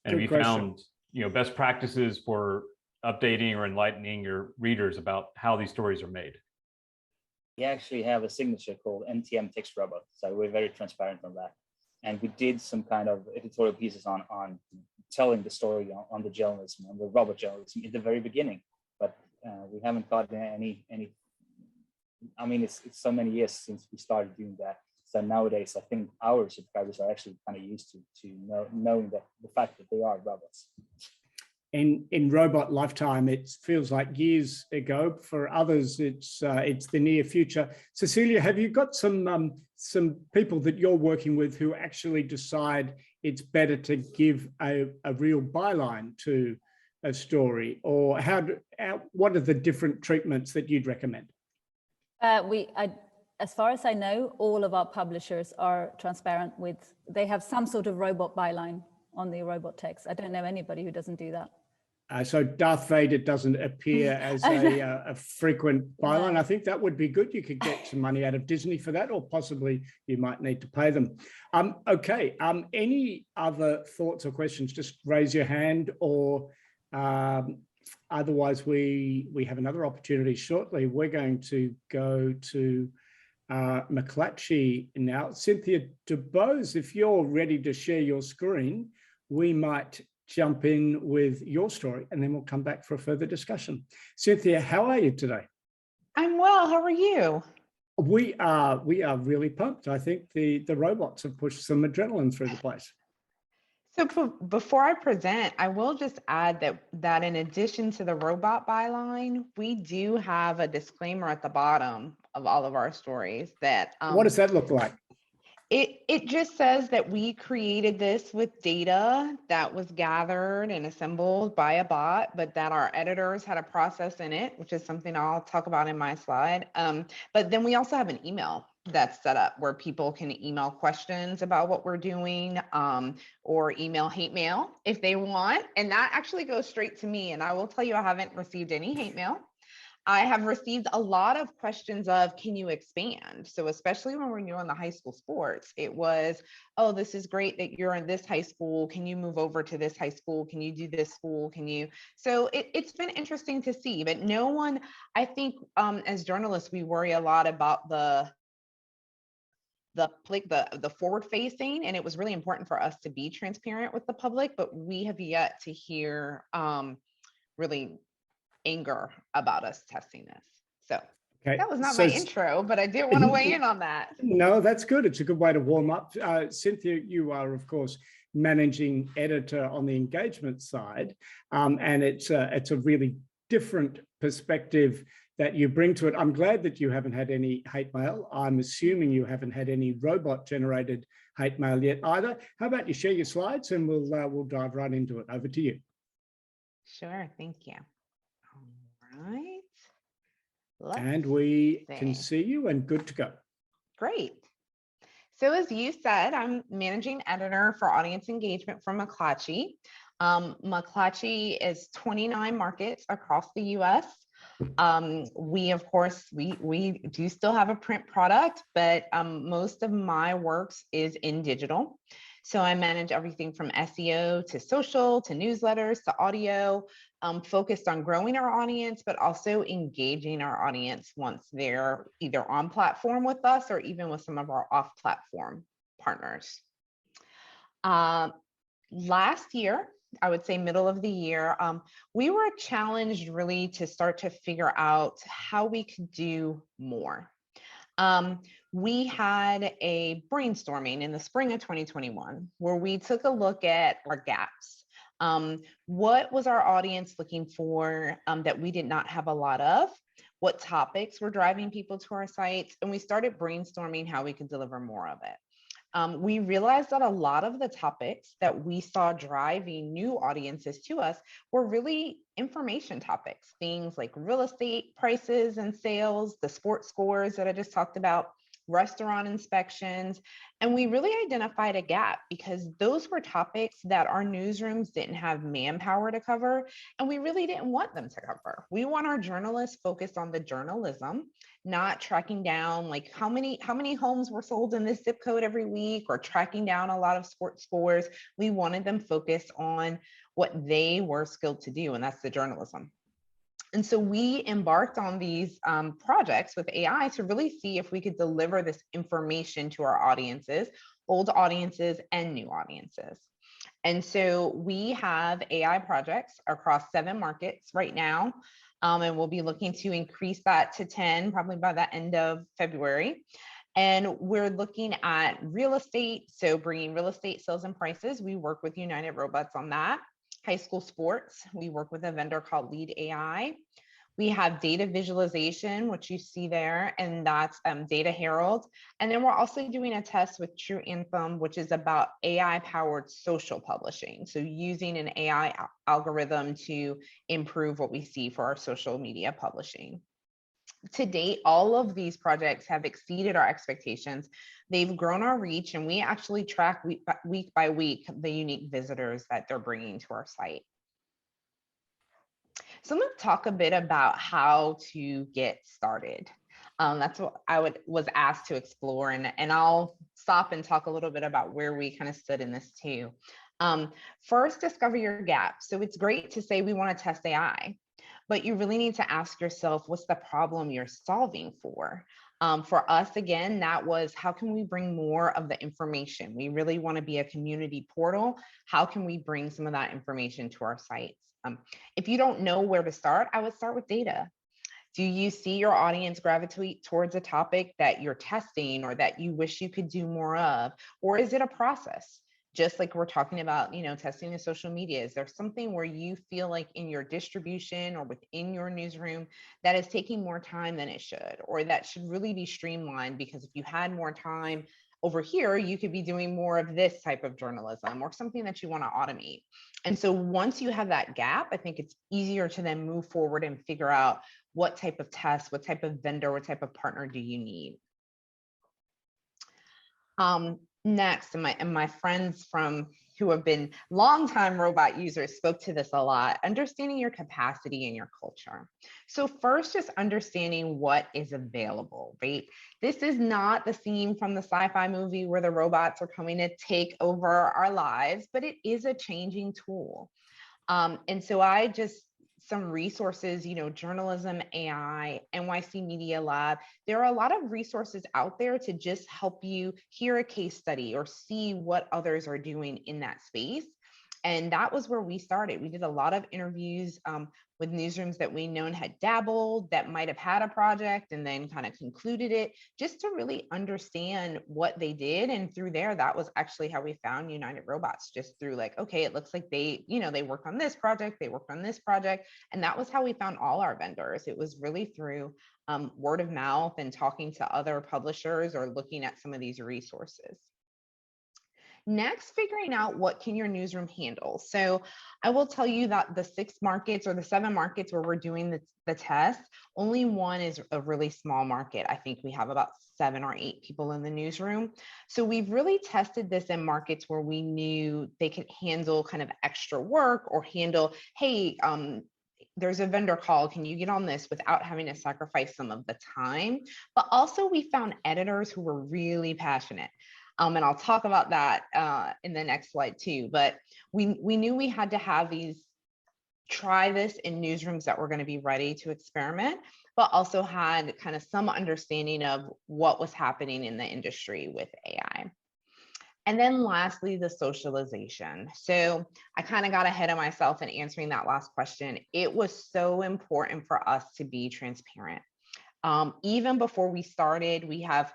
And have you found best practices for updating or enlightening your readers about how these stories are made? We actually have a signature called NTM text Robo, so we're very transparent on that. And we did some kind of editorial pieces on telling the story on the journalism, on the robot journalism in the very beginning. But we haven't gotten any. I mean, it's so many years since we started doing that. So nowadays, I think our subscribers are actually kind of used to knowing the fact that they are robots. in robot lifetime, it feels like years ago. For others, it's the near future. Cecilia, have you got some people that you're working with who actually decide it's better to give a real byline to a story, or what are the different treatments that you'd recommend? As far as I know, all of our publishers are transparent with, they have some sort of robot byline on the robot text. I don't know anybody who doesn't do that. So Darth Vader doesn't appear as a frequent byline. No. I think that would be good. You could get some money out of Disney for that, or possibly you might need to pay them. Okay, any other thoughts or questions? Just raise your hand, or otherwise we have another opportunity shortly. We're going to go to McClatchy now. Cynthia DeBose, if you're ready to share your screen, we might jump in with your story, and then we'll come back for a further discussion. Cynthia, how are you today? I'm well. How are you? We are really pumped. I think the robots have pushed some adrenaline through the place. So before I present, I will just add that in addition to the robot byline, we do have a disclaimer at the bottom of all of our stories that what does that look like? It just says that we created this with data that was gathered and assembled by a bot, but that our editors had a process in it, which is something I'll talk about in my slide. But then we also have an email that's set up where people can email questions about what we're doing, or email hate mail if they want. And that actually goes straight to me. And I will tell you, I haven't received any hate mail. I have received a lot of questions of, can you expand? So especially when we're doing the high school sports, it was, oh, this is great that you're in this high school. Can you move over to this high school? Can you do this school? Can you? So it's been interesting to see, but no one, I think as journalists, we worry a lot about the forward facing, and it was really important for us to be transparent with the public, but we have yet to hear really anger about us testing this. So okay. That was not my intro, but I did want to weigh in on that. No, that's good. It's a good way to warm up. Cynthia, you are, of course, managing editor on the engagement side, and it's a really different perspective that you bring to it. I'm glad that you haven't had any hate mail. I'm assuming you haven't had any robot-generated hate mail yet either. How about you share your slides, and we'll dive right into it. Over to you. Sure, thank you. Right. And we can see you and good to go. Great. So as you said, I'm managing editor for audience engagement for McClatchy. McClatchy is 29 markets across the US. We, of course, we do still have a print product, but most of my work is in digital. So I manage everything from SEO to social to newsletters to audio, focused on growing our audience, but also engaging our audience once they're either on platform with us or even with some of our off-platform partners. Last year, I would say middle of the year, we were challenged really to start to figure out how we could do more. We had a brainstorming in the spring of 2021 where we took a look at our gaps. What was our audience looking for that we did not have a lot of? What topics were driving people to our sites? And we started brainstorming how we could deliver more of it. We realized that a lot of the topics that we saw driving new audiences to us were really information topics, things like real estate prices and sales, the sports scores that I just talked about, restaurant inspections. And we really identified a gap because those were topics that our newsrooms didn't have manpower to cover, and we really didn't want them to cover. We want our journalists focused on the journalism, not tracking down like how many homes were sold in this zip code every week, or tracking down a lot of sports scores. We wanted them focused on what they were skilled to do, and that's the journalism. And so we embarked on these projects with AI to really see if we could deliver this information to our audiences, old audiences and new audiences. And so we have AI projects across 7 markets right now, and we'll be looking to increase that to 10 probably by the end of February. And we're looking at real estate, so bringing real estate sales and prices. We work with United Robots on that. high school sports, we work with a vendor called Lead AI. We have data visualization, which you see there, and that's Data Herald. And then we're also doing a test with True Anthem, which is about AI-powered social publishing. So using an AI algorithm to improve what we see for our social media publishing. To date, all of these projects have exceeded our expectations. They've grown our reach, and we actually track week by week the unique visitors that they're bringing to our site. So I'm going to talk a bit about how to get started. That's what I was asked to explore, and I'll stop and talk a little bit about where we kind of stood in this too. First, discover your gap. So it's great to say we want to test AI, but you really need to ask yourself, what's the problem you're solving for? For us, again, that was, how can we bring more of the information? We really want to be a community portal. How can we bring some of that information to our sites? If you don't know where to start, I would start with data. Do you see your audience gravitate towards a topic that you're testing or that you wish you could do more of? Or is it a process? Just like we're talking about, testing the social media, is there something where you feel like in your distribution or within your newsroom that is taking more time than it should, or that should really be streamlined? Because if you had more time over here, you could be doing more of this type of journalism or something that you want to automate. And so once you have that gap, I think it's easier to then move forward and figure out what type of test, what type of vendor, what type of partner do you need? Next, and my friends who have been longtime robot users spoke to this a lot, understanding your capacity and your culture. So first, just understanding what is available, right? This is not the scene from the sci-fi movie where the robots are coming to take over our lives, but it is a changing tool. And so some resources, journalism, AI, NYC Media Lab, there are a lot of resources out there to just help you hear a case study or see what others are doing in that space. And that was where we started. We did a lot of interviews with newsrooms that we known had dabbled, that might have had a project and then kind of concluded it, just to really understand what they did. And through there, that was actually how we found United Robots, just through like, okay, it looks like they worked on this project, they worked on this project. And that was how we found all our vendors. It was really through word of mouth and talking to other publishers or looking at some of these resources. Next, figuring out what can your newsroom handle. So I will tell you that the 6 markets or the 7 markets where we're doing the test, only one is a really small market. I think we have about 7 or 8 people in the newsroom. So we've really tested this in markets where we knew they could handle kind of extra work or handle, hey, there's a vendor call, can you get on this, without having to sacrifice some of the time. But also we found editors who were really passionate. And I'll talk about that in the next slide too. But we knew we had to have try this in newsrooms that were going to be ready to experiment, but also had kind of some understanding of what was happening in the industry with AI. And then lastly, the socialization. So I kind of got ahead of myself in answering that last question. It was so important for us to be transparent. Even before we started, we have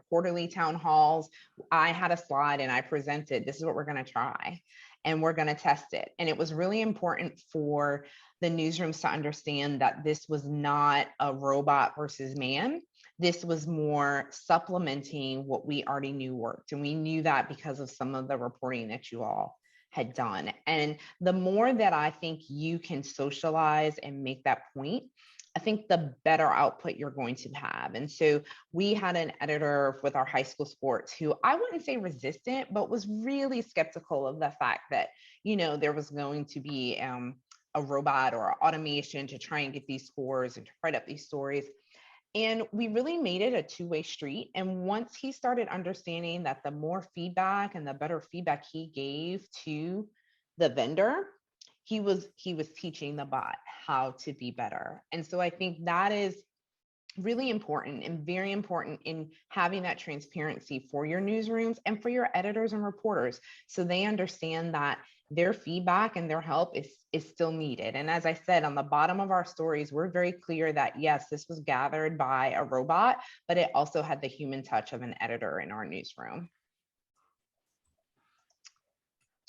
quarterly town halls. I had a slide and I presented, this is what we're going to try and we're going to test it. And it was really important for the newsrooms to understand that this was not a robot versus man. This was more supplementing what we already knew worked. And we knew that because of some of the reporting that you all had done. And the more that I think you can socialize and make that point, I think the better output you're going to have. And so we had an editor with our high school sports who I wouldn't say resistant, but was really skeptical of the fact that, there was going to be a robot or automation to try and get these scores and to write up these stories. And we really made it a two-way street. And once he started understanding that the more feedback and the better feedback he gave to the vendor, he was teaching the bot how to be better. And so I think that is really important and very important in having that transparency for your newsrooms and for your editors and reporters, so they understand that their feedback and their help is still needed. And as I said, on the bottom of our stories, we're very clear that yes, this was gathered by a robot, but it also had the human touch of an editor in our newsroom.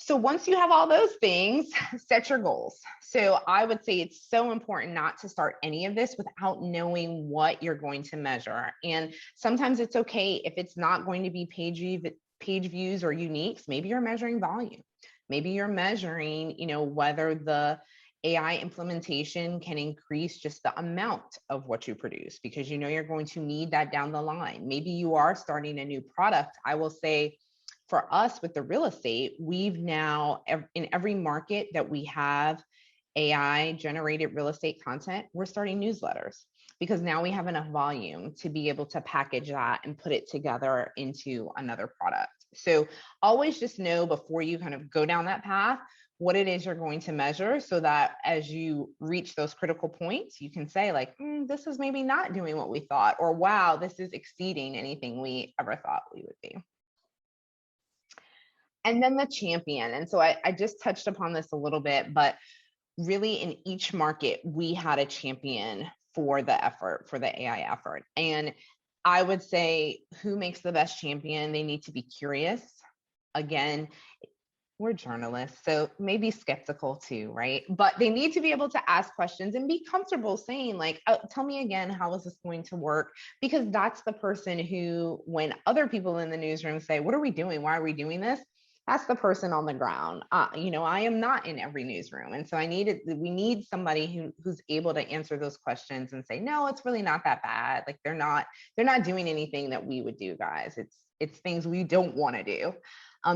So once you have all those things, set your goals. So I would say it's so important not to start any of this without knowing what you're going to measure. And sometimes it's okay if it's not going to be page views or uniques. Maybe you're measuring volume. Maybe you're measuring, whether the AI implementation can increase just the amount of what you produce, because you're going to need that down the line. Maybe you are starting a new product. I will say, for us with the real estate, we've now, in every market that we have AI generated real estate content, we're starting newsletters, because now we have enough volume to be able to package that and put it together into another product. So always just know before you kind of go down that path, what it is you're going to measure, so that as you reach those critical points, you can say like, this is maybe not doing what we thought, or wow, this is exceeding anything we ever thought we would be. And then the champion. And so I just touched upon this a little bit, but really in each market, we had a champion for the effort, for the AI effort. And I would say, who makes the best champion? They need to be curious. Again, we're journalists, so maybe skeptical too, right? But they need to be able to ask questions and be comfortable saying like, oh, tell me again, how is this going to work? Because that's the person who, when other people in the newsroom say, what are we doing? Why are we doing this? That's the person on the ground. I am not in every newsroom. And so we need somebody who's able to answer those questions and say, no, it's really not that bad. Like they're not doing anything that we would do, guys. It's things we don't want to do.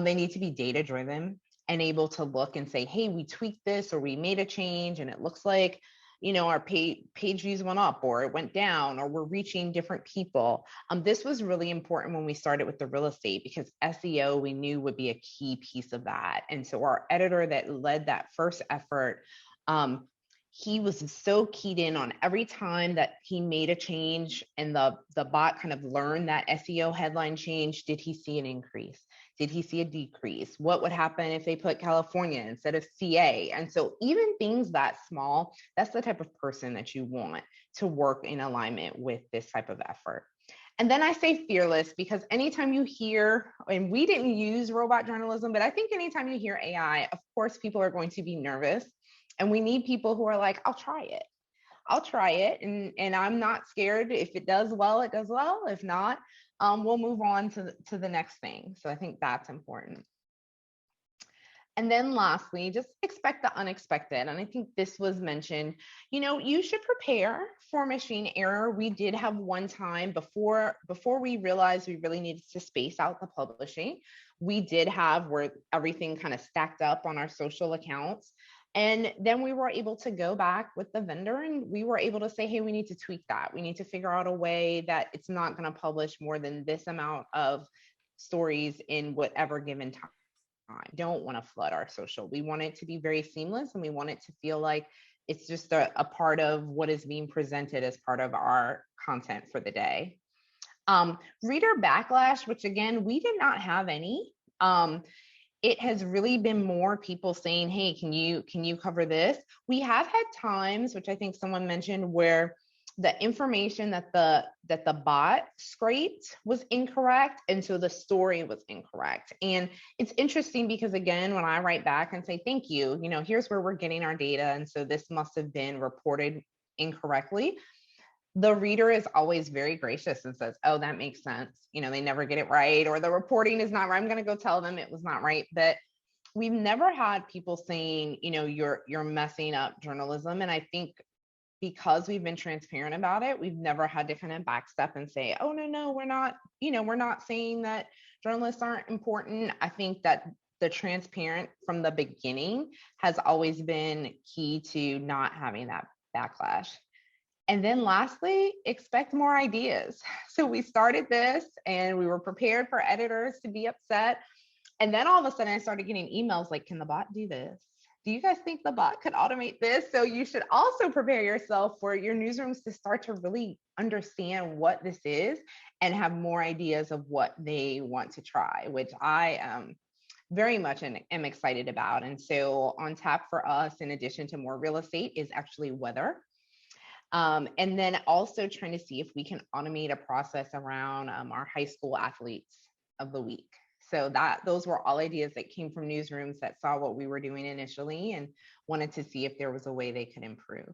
They need to be data driven and able to look and say, hey, we tweaked this, or we made a change and it looks like, our page views went up or it went down, or we're reaching different people. This was really important when we started with the real estate, because SEO we knew would be a key piece of that. And so our editor that led that first effort, he was so keyed in on every time that he made a change and the bot kind of learned that SEO headline change. Did he see an increase? Did he see a decrease? What would happen if they put California instead of CA? And so even things that small, that's the type of person that you want to work in alignment with this type of effort. And then I say fearless, because anytime you hear, and we didn't use robot journalism, but I think anytime you hear AI, of course, people are going to be nervous. And we need people who are like, I'll try it. And I'm not scared. If it does well, it does well. If not, we'll move on to the next thing. So I think that's important. And then lastly, just expect the unexpected. And I think this was mentioned, you should prepare for machine error. We did have one time before we realized we really needed to space out the publishing. We did have where everything kind of stacked up on our social accounts. And then we were able to go back with the vendor and we were able to say, hey, we need to tweak that. We need to figure out a way that it's not going to publish more than this amount of stories in whatever given time. Don't want to flood our social. We want it to be very seamless, and we want it to feel like it's just a part of what is being presented as part of our content for the day. Reader backlash, which again, we did not have any. It has really been more people saying, hey, can you cover this? We have had times, which I think someone mentioned, where the information that the bot scraped was incorrect. And so the story was incorrect. And it's interesting because, again, when I write back and say, thank you, here's where we're getting our data. And so this must have been reported incorrectly. The reader is always very gracious and says, oh, that makes sense. They never get it right, or the reporting is not right. I'm going to go tell them it was not right. But we've never had people saying, you're messing up journalism. And I think because we've been transparent about it, we've never had to kind of backstep and say, oh, no, we're not saying that journalists aren't important. I think that the transparent from the beginning has always been key to not having that backlash. And then lastly, expect more ideas. So we started this and we were prepared for editors to be upset. And then all of a sudden I started getting emails like, can the bot do this? Do you guys think the bot could automate this? So you should also prepare yourself for your newsrooms to start to really understand what this is and have more ideas of what they want to try, which I am very much am excited about. And so on tap for us, in addition to more real estate, is actually weather. And then also trying to see if we can automate a process around our high school athletes of the week. So those were all ideas that came from newsrooms that saw what we were doing initially and wanted to see if there was a way they could improve.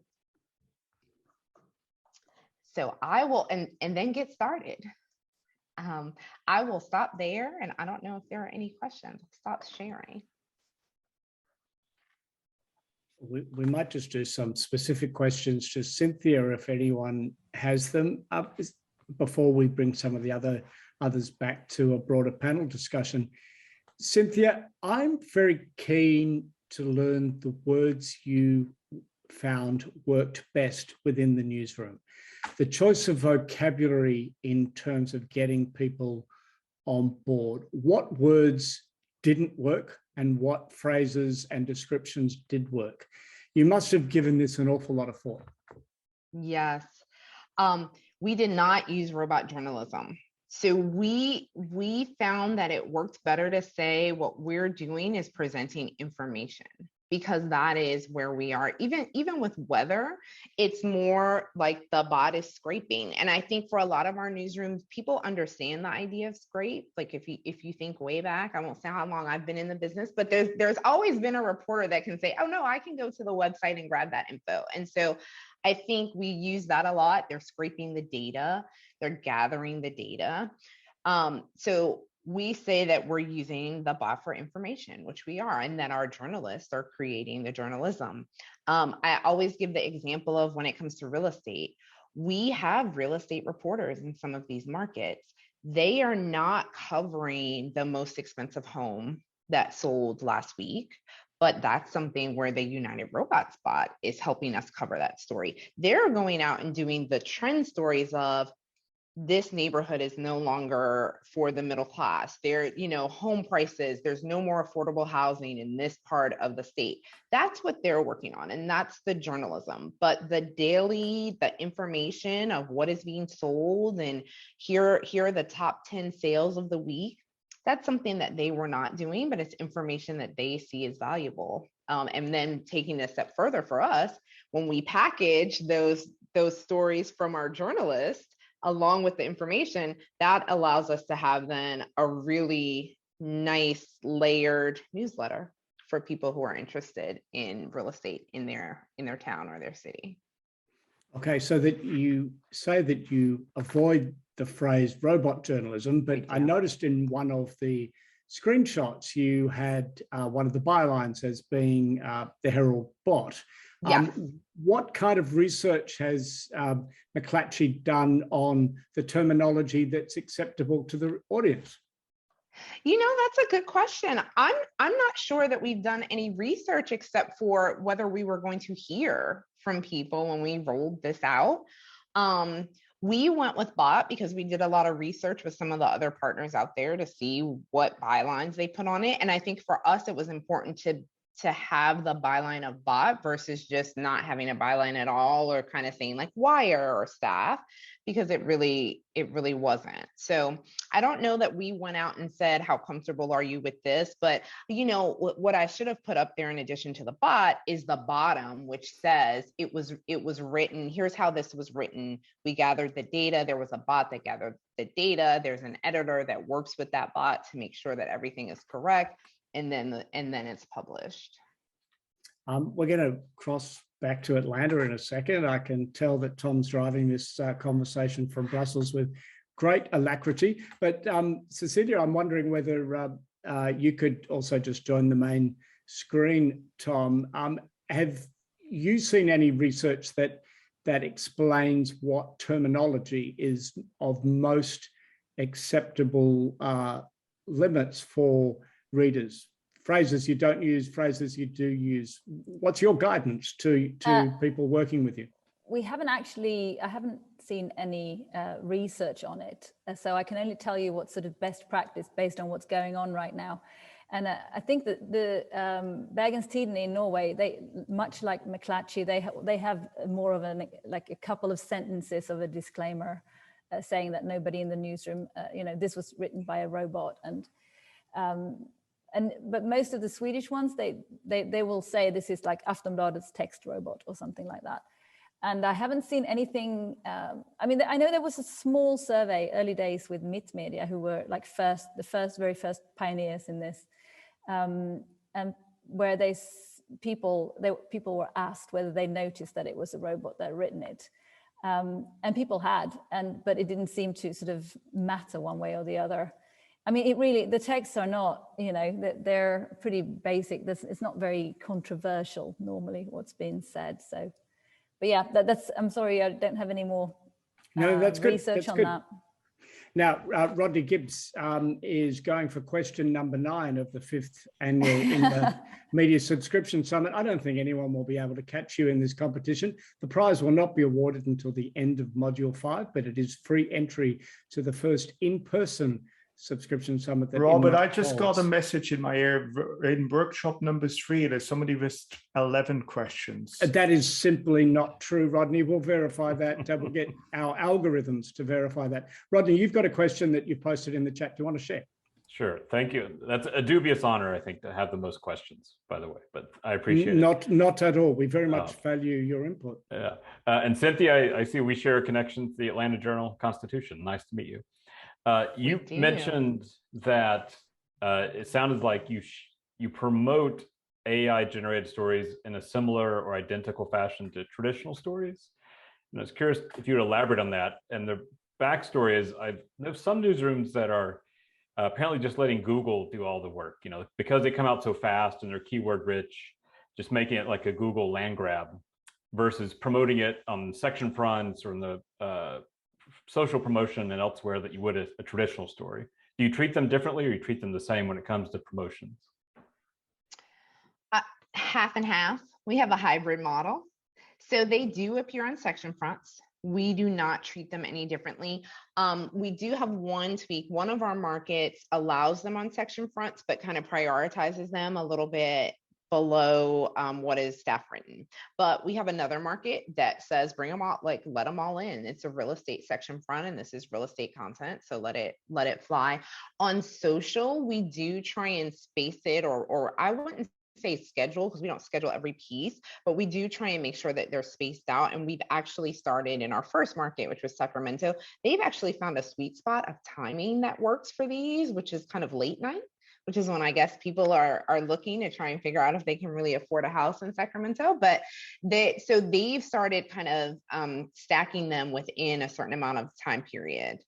So I will, and then get started. I will stop there, and I don't know if there are any questions. Stop sharing. We might just do some specific questions to Cynthia if anyone has them up before we bring some of the others back to a broader panel discussion. Cynthia, I'm very keen to learn the words you found worked best within the newsroom. The choice of vocabulary in terms of getting people on board. What words didn't work and what phrases and descriptions did work? You must have given this an awful lot of thought. Yes. We did not use robot journalism. So we found that it worked better to say what we're doing is presenting information, because that is where we are. Even with weather, it's more like the bot is scraping. And I think for a lot of our newsrooms, people understand the idea of scrape. Like if you think way back, I won't say how long I've been in the business, but there's always been a reporter that can say, oh no, I can go to the website and grab that info. And so I think we use that a lot. They're scraping the data, they're gathering the data. So we say that we're using the bot for information, which we are, and that our journalists are creating the journalism. I always give the example of when it comes to real estate. We have real estate reporters in some of these markets. They are not covering the most expensive home that sold last week, but that's something where the United Robot Spot is helping us cover that story. They're going out and doing the trend stories of this neighborhood is no longer for the middle class. There, home prices, there's no more affordable housing in this part of the state. That's what they're working on, and that's the journalism. But the information of what is being sold and here are the top 10 sales of the week, that's something that they were not doing, but it's information that they see as valuable. And then taking it a step further for us, when we package those stories from our journalists, along with the information, that allows us to have then a really nice layered newsletter for people who are interested in real estate in their town or their city. Okay, so that you say that you avoid the phrase robot journalism, but I noticed in one of the screenshots you had one of the bylines as being the Herald bot. Yes. What kind of research has McClatchy done on the terminology that's acceptable to the audience? That's a good question. I'm not sure that we've done any research except for whether we were going to hear from people when we rolled this out. We went with bot because we did a lot of research with some of the other partners out there to see what bylines they put on it. And I think for us, it was important to have the byline of bot versus just not having a byline at all, or kind of saying like wire or staff, because it really wasn't. So I don't know that we went out and said, how comfortable are you with this? But what I should have put up there in addition to the bot is the bottom, which says it was written, here's how this was written. We gathered the data. There was a bot that gathered the data. There's an editor that works with that bot to make sure that everything is correct. And then it's published. We're going to cross back to Atlanta in a second. I can tell that Tom's driving this conversation from Brussels with great alacrity. But Cecilia, I'm wondering whether you could also just join the main screen, Tom. Have you seen any research that explains what terminology is of most acceptable limits for readers? Phrases you don't use, phrases you do use. What's your guidance to people working with you? I haven't seen any research on it. So I can only tell you what sort of best practice based on what's going on right now. And I think that the Bergens Tidende in Norway, they, much like McClatchy, they have more of a couple of sentences of a disclaimer saying that nobody in the newsroom, this was written by a robot. But most of the Swedish ones, they will say this is like Aftonbladet's text robot or something like that. And I haven't seen anything. I mean, I know there was a small survey early days with MIT Media, who were like the very first pioneers in this, and where people were asked whether they noticed that it was a robot that had written it, and people had, but it didn't seem to sort of matter one way or the other. I mean, the texts are not, they're pretty basic. It's not very controversial normally what's being said. So. But yeah, I'm sorry, I don't have any more research on that. Now, Rodney Gibbs is going for question number 9 of the 5th annual INMA Media Subscription Summit. I don't think anyone will be able to catch you in this competition. The prize will not be awarded until the end of Module 5, but it is free entry to the first in-person subscription summit. Robert, I just got a message in my ear in workshop number 3 that somebody missed 11 questions. That is simply not true, Rodney. We'll verify that. We'll get our algorithms to verify that. Rodney, you've got a question that you've posted in the chat. Do you want to share? Sure, thank you. That's a dubious honor, I think, to have the most questions, by the way, but I appreciate it. Not at all. We very much value your input. Yeah, and Cynthia, I see we share a connection to the Atlanta Journal-Constitution. Nice to meet you. You mentioned that it sounded like you promote AI-generated stories in a similar or identical fashion to traditional stories. And I was curious if you would elaborate on that. And the backstory is, I know some newsrooms that are apparently just letting Google do all the work, because they come out so fast and they're keyword rich, just making it like a Google land grab versus promoting it on section fronts or in the social promotion and elsewhere that you would a traditional story. Do you treat them differently, or you treat them the same when it comes to promotions? Half and half. We have a hybrid model. So they do appear on section fronts. We do not treat them any differently. We do have one tweak. One of our markets allows them on section fronts, but kind of prioritizes them a little bit below what is staff written. But we have another market that says bring them all, like let them all in. It's a real estate section front, and this is real estate content, so let it fly. On social, we do try and space it, or I wouldn't say schedule, because we don't schedule every piece, but we do try and make sure that they're spaced out. And we've actually started in our first market, which was Sacramento. They've actually found a sweet spot of timing that works for these, which is kind of late night, which is when I guess people are looking to try and figure out if they can really afford a house in Sacramento. But they've started kind of stacking them within a certain amount of time period,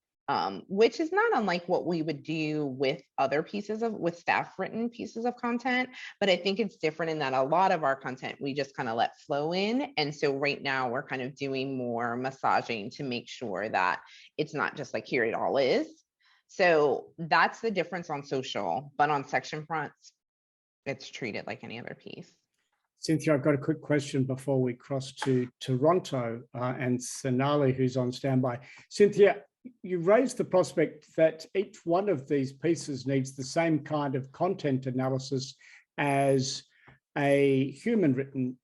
which is not unlike what we would do with other with staff written pieces of content. But I think it's different in that a lot of our content we just kind of let flow in. And so right now we're kind of doing more massaging to make sure that it's not just like, here it all is. So that's the difference on social, but on section fronts, it's treated like any other piece. Cynthia, I've got a quick question before we cross to Toronto and Sonali, who's on standby. Cynthia, you raised the prospect that each one of these pieces needs the same kind of content analysis as a human written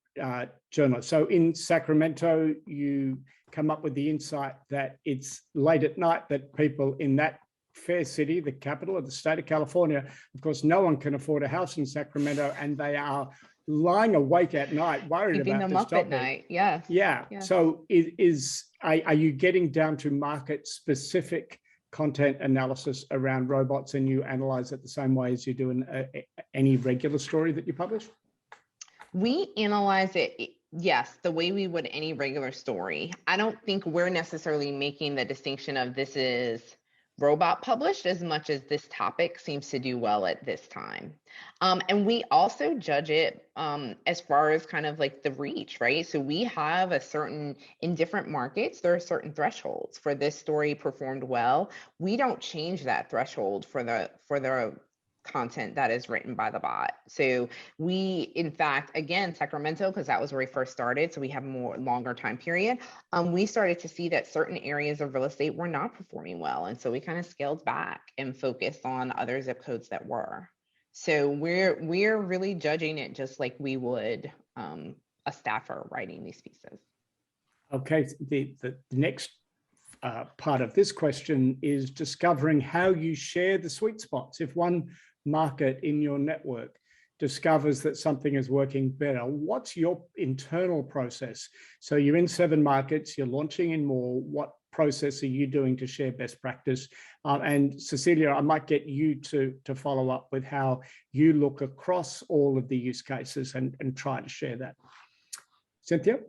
journal. So in Sacramento, you come up with the insight that it's late at night that people in that fair city, the capital of the state of California, of course, no one can afford a house in Sacramento, and they are lying awake at night worried Keeping about them this up topic. at night. Yes. Yeah. Yes. So are you getting down to market specific content analysis around robots, and you analyze it the same way as you do in any regular story that you publish? We analyze it, yes, the way we would any regular story. I don't think we're necessarily making the distinction of this is robot published as much as this topic seems to do well at this time. And we also judge it as far as kind of like the reach, right? So we have in different markets, there are certain thresholds. For this story performed well, we don't change that threshold for the content that is written by the bot. So we, in fact, again, Sacramento, because that was where we first started, so we have more longer time period, we started to see that certain areas of real estate were not performing well. And so we kind of scaled back and focused on other zip codes that were. So we're really judging it just like we would a staffer writing these pieces. Okay, the next part of this question is discovering how you share the sweet spots. If one market in your network discovers that something is working better, what's your internal process? So you're in 7 markets, you're launching in more. What process are you doing to share best practice? And Cecilia, I might get you to follow up with how you look across all of the use cases and try to share that. Cynthia?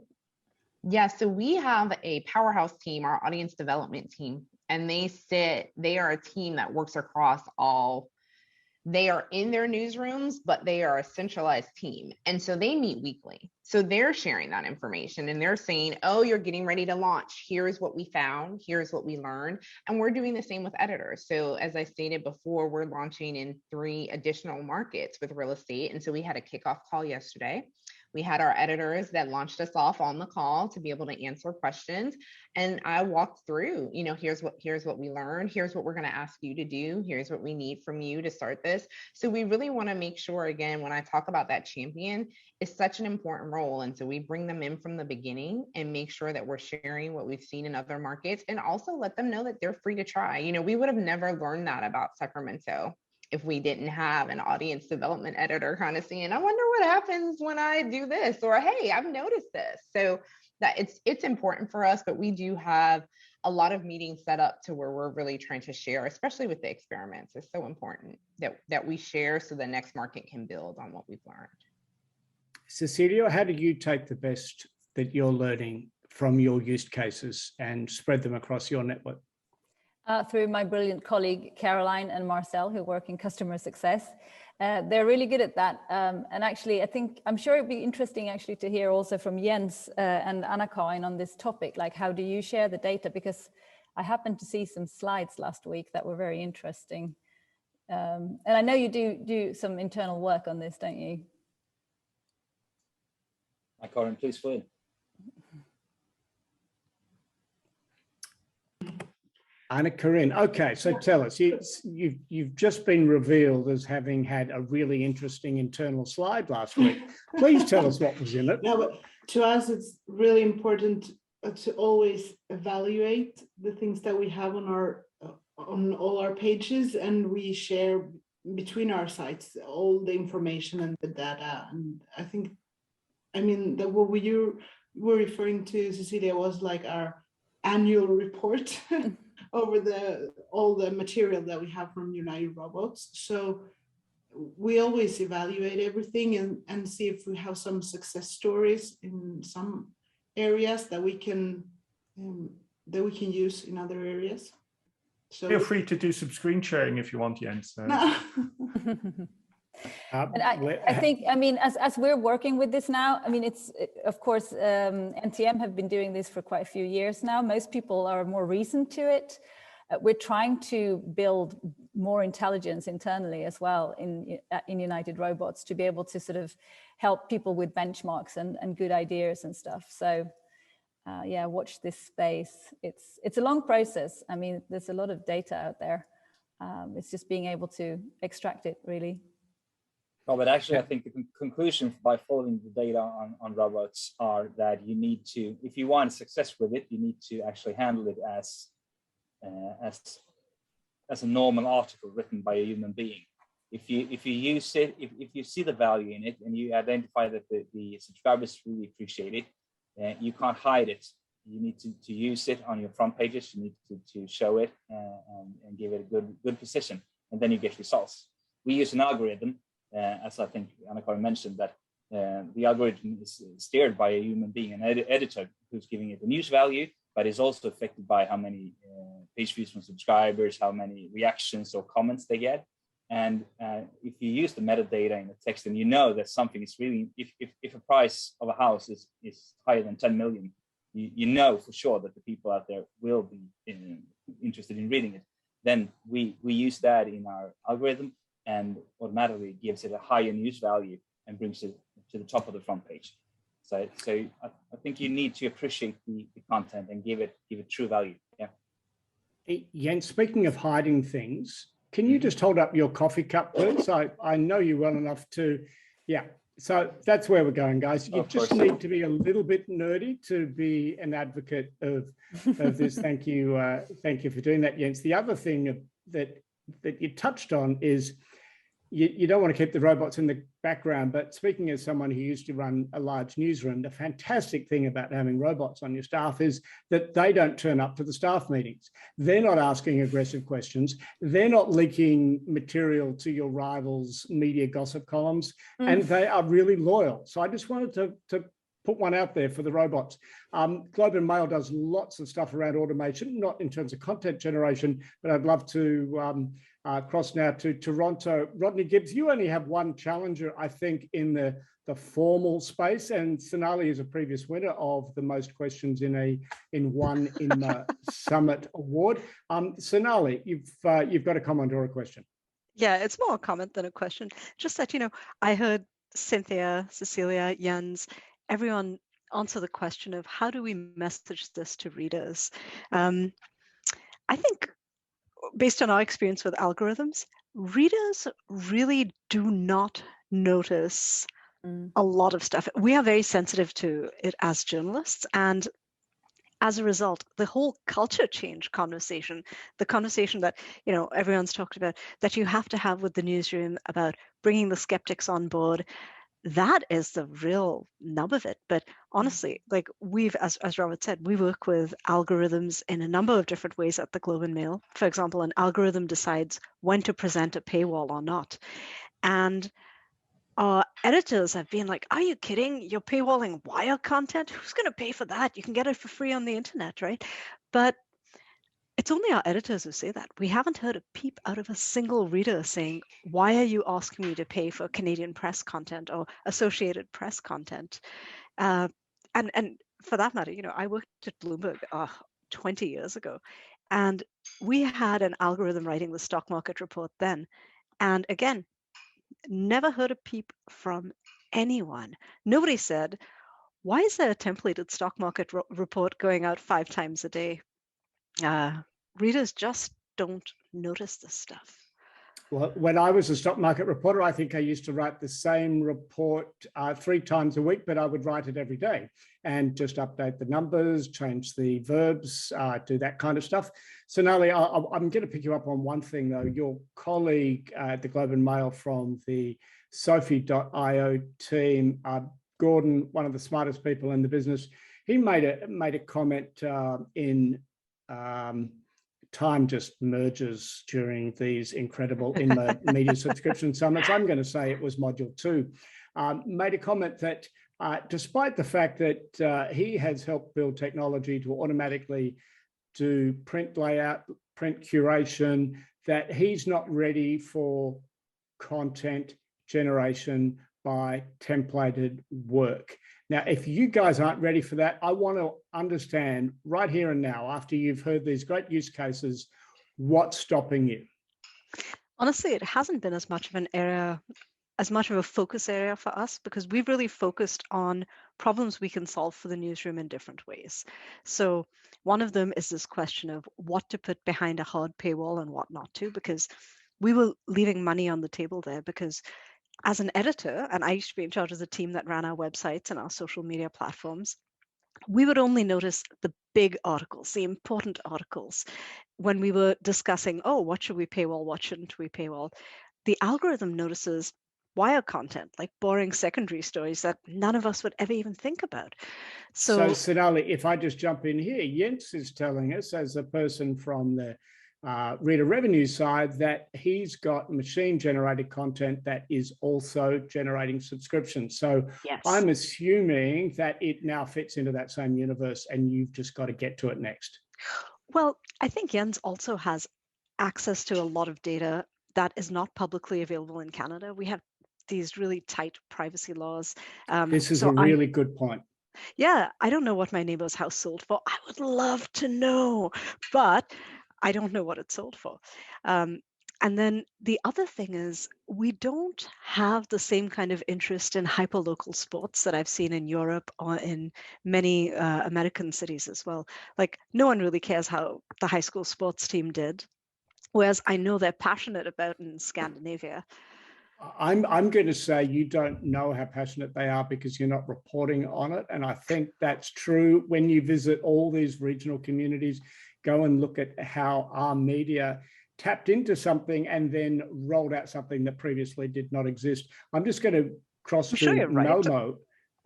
Yeah, so we have a powerhouse team, our audience development team, and they are a team that works across all. They are in their newsrooms, but they are a centralized team. And so they meet weekly. So they're sharing that information and they're saying, oh, you're getting ready to launch. Here's what we found. Here's what we learned. And we're doing the same with editors. So as I stated before, we're launching in 3 additional markets with real estate. And so we had a kickoff call yesterday. We had our editors that launched us off on the call to be able to answer questions. And I walked through, here's what we learned. Here's what we're going to ask you to do. Here's what we need from you to start this. So we really want to make sure, again, when I talk about that champion, it's such an important role. And so we bring them in from the beginning and make sure that we're sharing what we've seen in other markets and also let them know that they're free to try. We would have never learned that about Sacramento if we didn't have an audience development editor kind of saying, I wonder what happens when I do this, or, hey, I've noticed this. So that it's important for us, but we do have a lot of meetings set up to where we're really trying to share, especially with the experiments. It's so important that we share so the next market can build on what we've learned. Cecilia, how do you take the best that you're learning from your use cases and spread them across your network? Through my brilliant colleague, Caroline and Marcel, who work in customer success. They're really good at that. And actually, I'm sure it'd be interesting actually to hear also from Jens and Anna-Karin on this topic, like how do you share the data? Because I happened to see some slides last week that were very interesting. And I know you do some internal work on this, don't you? Anna-Karin, please fill in. Anna-Karin, okay, so tell us, you've just been revealed as having had a really interesting internal slide last week. Please tell us what was in it. No, but to us, it's really important to always evaluate the things that we have on all our pages, and we share between our sites all the information and the data. And that what you were referring to, Cecilia, was like our annual report over all the material that we have from United Robots. So we always evaluate everything and see if we have some success stories in some areas that we can use in other areas. So feel free to do some screen sharing if you want, Jens. No. And I think, as we're working with this now, it's, of course, NTM have been doing this for quite a few years now. Most people are more recent to it. We're trying to build more intelligence internally as well in United Robots to be able to sort of help people with benchmarks and good ideas and stuff. So yeah, watch this space. It's a long process. There's a lot of data out there. It's just being able to extract it, really. No, but actually, I think the conclusion by following the data on robots are that you need to, if you want success with it, you need to actually handle it as a normal article written by a human being. If you use it, if you see the value in it and you identify that the subscribers really appreciate it, you can't hide it. You need to use it on your front pages. You need to show it and give it a good position, and then you get results. We use an algorithm. As I think Anna-Karin mentioned, that the algorithm is steered by a human being, an editor who's giving it a news value, but is also affected by how many page views from subscribers, how many reactions or comments they get. And if you use the metadata in the text and you know that something is really, if a price of a house is higher than 10 million, you know for sure that the people out there will be interested in reading it. Then we use that in our algorithm, and automatically gives it a higher news value and brings it to the top of the front page. So I think you need to appreciate the content and give it true value. Yeah. Jens, speaking of hiding things, can you just hold up your coffee cup, please? I know you well enough to, yeah. So that's where we're going, guys. You just need to be a little bit nerdy to be an advocate of this. Thank you for doing that, Jens. The other thing that you touched on is you don't want to keep the robots in the background, but speaking as someone who used to run a large newsroom, the fantastic thing about having robots on your staff is that they don't turn up to the staff meetings. They're not asking aggressive questions. They're not leaking material to your rivals' media gossip columns, and they are really loyal. So I just wanted to put one out there for the robots. Globe and Mail does lots of stuff around automation, not in terms of content generation, but I'd love to cross now to Toronto. Rodney Gibbs, you only have one challenger, I think, in the formal space, and Sonali is a previous winner of the most questions in one INMA Summit Award. Sonali, you've got a comment or a question. Yeah, it's more a comment than a question. Just that, I heard Cynthia, Cecilia, Jens, everyone answer the question of how do we message this to readers? I think based on our experience with algorithms, readers really do not notice a lot of stuff. We are very sensitive to it as journalists, and as a result, the whole culture change conversation, the conversation that everyone's talked about, that you have to have with the newsroom about bringing the skeptics on board, that is the real nub of it. But honestly, like as Robert said, we work with algorithms in a number of different ways at the Globe and Mail. For example, an algorithm decides when to present a paywall or not. And our editors have been like, are you kidding? You're paywalling wire content? Who's going to pay for that? You can get it for free on the internet, right? But it's only our editors who say that. We haven't heard a peep out of a single reader saying, why are you asking me to pay for Canadian press content or Associated Press content? And for that matter, I worked at Bloomberg 20 years ago, and we had an algorithm writing the stock market report then. And again, never heard a peep from anyone. Nobody said, why is there a templated stock market report going out 5 times a day? Readers just don't notice this stuff. Well, when I was a stock market reporter, I think I used to write the same report 3 times a week, but I would write it every day and just update the numbers, change the verbs, do that kind of stuff. So, Sonali, I'm going to pick you up on one thing, though. Your colleague at the Globe and Mail from the Sophie.io team, Gordon, one of the smartest people in the business, he made a comment in time just merges during these incredible INMA media subscription summits. I'm going to say it was module 2. Made a comment that despite the fact that he has helped build technology to automatically do print layout, print curation, that he's not ready for content generation by templated work. Now, if you guys aren't ready for that, I want to understand right here and now, after you've heard these great use cases, what's stopping you? Honestly, it hasn't been as much of an area, as much of a focus area for us, because we've really focused on problems we can solve for the newsroom in different ways. So one of them is this question of what to put behind a hard paywall and what not to, because we were leaving money on the table there, because as an editor, and I used to be in charge of the team that ran our websites and our social media platforms, we would only notice the big articles, the important articles, when we were discussing, oh, what should we paywall, what shouldn't we paywall? The algorithm notices wire content, like boring secondary stories that none of us would ever even think about. So Sonali, if I just jump in here, Jens is telling us, as a person from the reader revenue side, that he's got machine generated content that is also generating subscriptions. So yes, I'm assuming that it now fits into that same universe and you've just got to get to it next. Well, I think Jens also has access to a lot of data that is not publicly available in Canada. We have these really tight privacy laws. This is a really good point. Yeah, I don't know what my neighbor's house sold for. I would love to know, but I don't know what it's sold for. And then the other thing is we don't have the same kind of interest in hyperlocal sports that I've seen in Europe or in many American cities as well. Like no one really cares how the high school sports team did, whereas I know they're passionate about in Scandinavia. I'm going to say you don't know how passionate they are because you're not reporting on it. And I think that's true when you visit all these regional communities. Go and look at how our media tapped into something and then rolled out something that previously did not exist. I'm just going to cross I'm sure to you're right. Momo.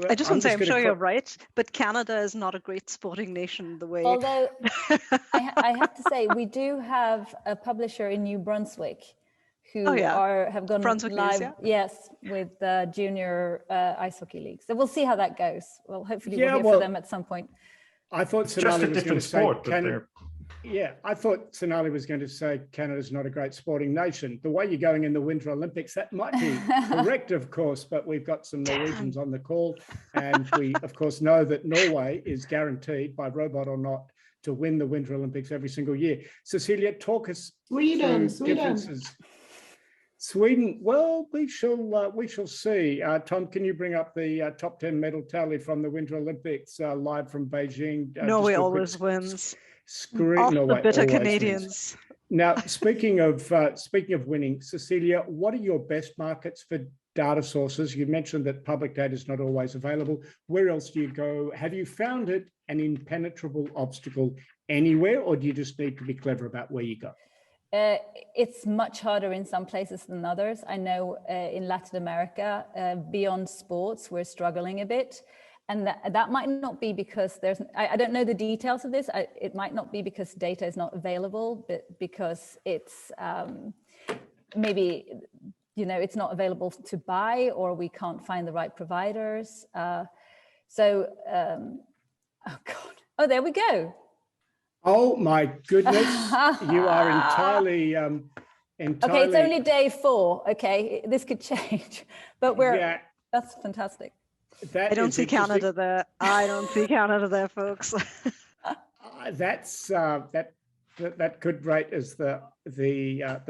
I just want to say, I'm sure you're right. right, but Canada is not a great sporting nation the way. Although I have to say, we do have a publisher in New Brunswick who have gone Brunswick live, News, yes, with junior ice hockey leagues. So we'll see how that goes. Well, hopefully we'll hear from them at some point. I thought it's just a different sport, but they're... Yeah, I thought Sonali was going to say Canada's not a great sporting nation. The way you're going in the Winter Olympics, that might be correct, of course, but we've got some Norwegians on the call. And we, of course, know that Norway is guaranteed, by robot or not, to win the Winter Olympics every single year. Cecilia, talk us through differences. Sweden, well, we shall see. Tom, can you bring up the top 10 medal tally from the Winter Olympics live from Beijing? Norway always wins. The bitter Canadians. Wins. Now, speaking of winning, Cecilia, what are your best markets for data sources? You mentioned that public data is not always available. Where else do you go? Have you found it an impenetrable obstacle anywhere, or do you just need to be clever about where you go? It's much harder in some places than others. I know in Latin America, beyond sports, we're struggling a bit. And that might not be because I don't know the details of this. It might not be because data is not available, but because it's maybe, it's not available to buy, or we can't find the right providers. Oh God. Oh, there we go. Oh my goodness. You are entirely. Okay, it's only day 4. Okay, this could change, but that's fantastic. I don't see Canada there. I don't see Canada there, folks. That could rate as the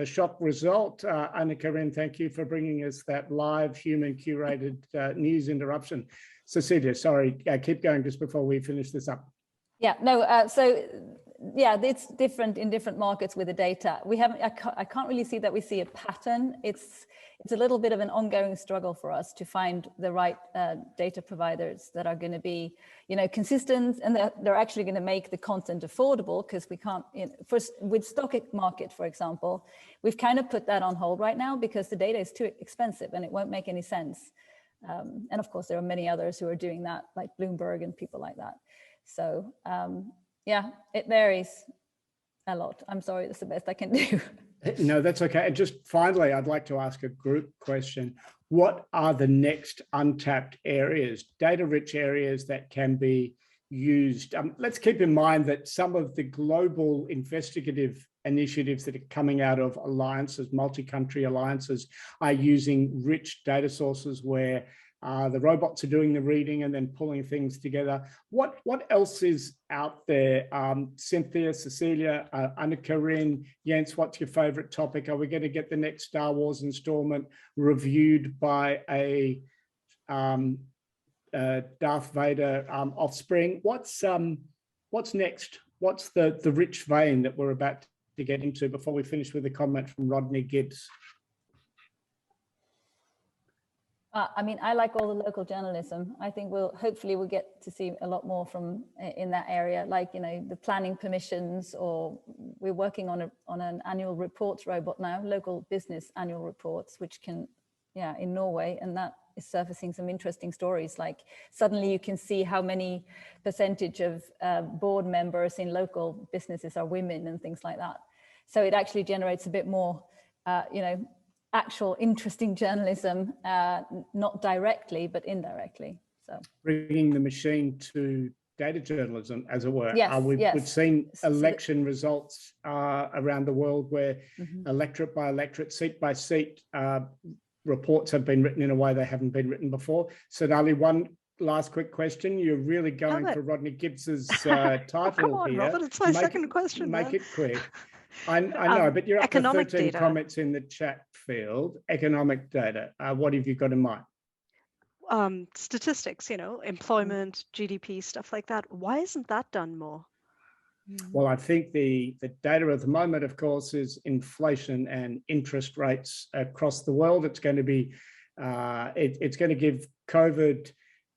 shock result. Anna-Karin, thank you for bringing us that live human curated news interruption. Cecilia, sorry, keep going just before we finish this up. Yeah, no, it's different in different markets with the data. I can't really see that we see a pattern. It's a little bit of an ongoing struggle for us to find the right data providers that are going to be, consistent, and they're actually going to make the content affordable, because we can't, with stock market, for example, we've kind of put that on hold right now because the data is too expensive and it won't make any sense. And of course, there are many others who are doing that, like Bloomberg and people like that. So it varies a lot. I'm sorry, that's the best I can do. No, that's okay. And just finally, I'd like to ask a group question. What are the next untapped areas, data-rich areas that can be used? Let's keep in mind that some of the global investigative initiatives that are coming out of alliances, multi-country alliances, are using rich data sources where the robots are doing the reading and then pulling things together. What else is out there? Cynthia, Cecilia, Anna-Karin, Jens, what's your favorite topic? Are we going to get the next Star Wars installment reviewed by a Darth Vader offspring? What's next? What's the rich vein that we're about to get into before we finish with a comment from Rodney Gibbs? I like all the local journalism. I think hopefully we'll get to see a lot more from in that area, like, the planning permissions, or we're working on an annual reports robot now, local business annual reports, which can, in Norway, and that is surfacing some interesting stories. Like suddenly you can see how many percentage of board members in local businesses are women and things like that. So it actually generates a bit more, actual interesting journalism, not directly, but indirectly. So bringing the machine to data journalism, as it were. Yes, we've seen election results around the world where electorate by electorate, seat by seat, reports have been written in a way they haven't been written before. So, Nali, one last quick question. You're really going for Rodney Gibbs's title come on, here. Robert, it's my second question. Make it quick. I know, but you're up to 13 data. Comments in the chat field. Economic data. What have you got in mind? Statistics, employment, GDP, stuff like that. Why isn't that done more? Well, I think the data at the moment, of course, is inflation and interest rates across the world. It's going to be, it's going to give COVID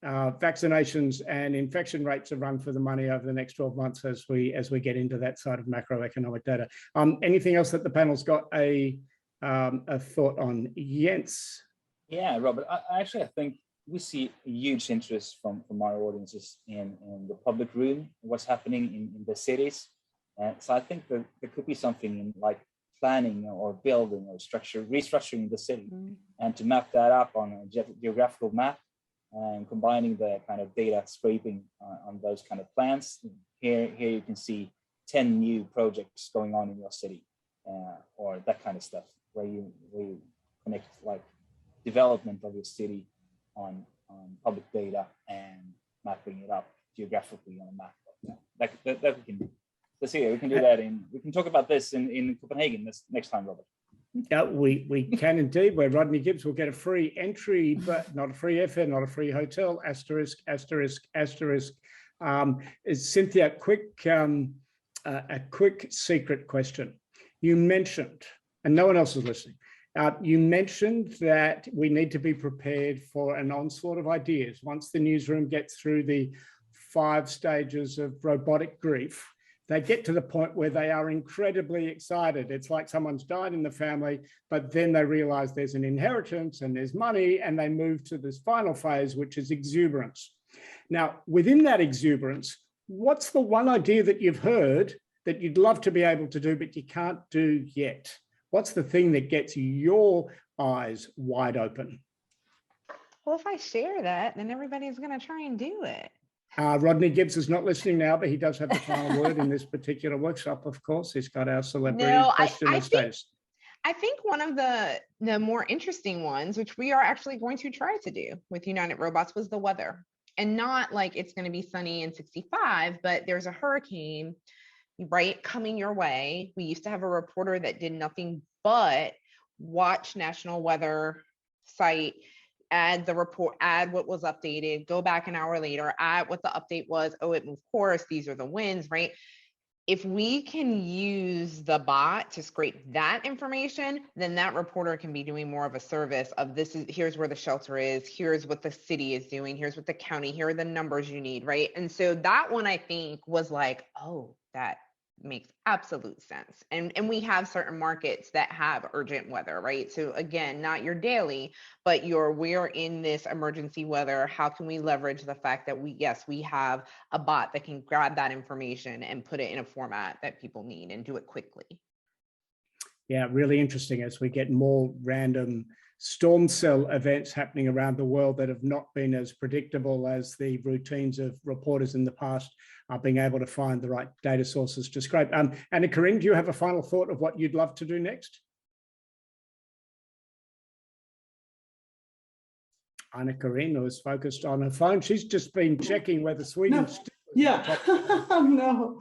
vaccinations and infection rates are run for the money over the next 12 months as we get into that side of macroeconomic data. Anything else that the panel's got a thought on? Jens? Yeah, Robert, I think we see a huge interest from our audiences in the public room, what's happening in the cities. So I think that there could be something in like planning or building or restructuring the city, and to map that up on a geographical map and combining the kind of data scraping on those kind of plans. Here you can see 10 new projects going on in your city, or that kind of stuff, where you connect like development of your city on public data and mapping it up geographically on a map. That we can. Let's see. We can do that we can talk about this in Copenhagen next time, Robert. Yeah, we can indeed, where Rodney Gibbs will get a free entry, but not a free airfare, not a free hotel, asterisk, asterisk, asterisk. Cynthia, a quick secret question. You mentioned, and no one else is listening, you mentioned that we need to be prepared for an onslaught of ideas. Once the newsroom gets through the 5 stages of robotic grief, they get to the point where they are incredibly excited. It's like someone's died in the family, but then they realize there's an inheritance and there's money, and they move to this final phase, which is exuberance. Now, within that exuberance, what's the one idea that you've heard that you'd love to be able to do, but you can't do yet? What's the thing that gets your eyes wide open? Well, if I share that, then everybody's going to try and do it. Rodney Gibbs is not listening now, but he does have the final word in this particular workshop, of course. He's got our celebrity question of status. I think one of the more interesting ones, which we are actually going to try to do with United Robots, was the weather. And not like it's going to be sunny and 65, but there's a hurricane, right, coming your way. We used to have a reporter that did nothing but watch national weather site, add the report, add what was updated, go back an hour later, add what the update was. Oh, it moved course. These are the winds, right? If we can use the bot to scrape that information, then that reporter can be doing more of a service of here's where the shelter is, here's what the city is doing, here's what the county, here are the numbers you need, right? And so that one I think was like, oh, that makes absolute sense. And we have certain markets that have urgent weather, right? So again, not your daily, but we're in this emergency weather. How can we leverage the fact that we have a bot that can grab that information and put it in a format that people need and do it quickly? Yeah, really interesting as we get more random storm cell events happening around the world that have not been as predictable as the routines of reporters in the past, being able to find the right data sources to scrape. Anna Corinne, do you have a final thought of what you'd love to do next? Anna Corinne was focused on her phone. She's just been checking whether Sweden. No,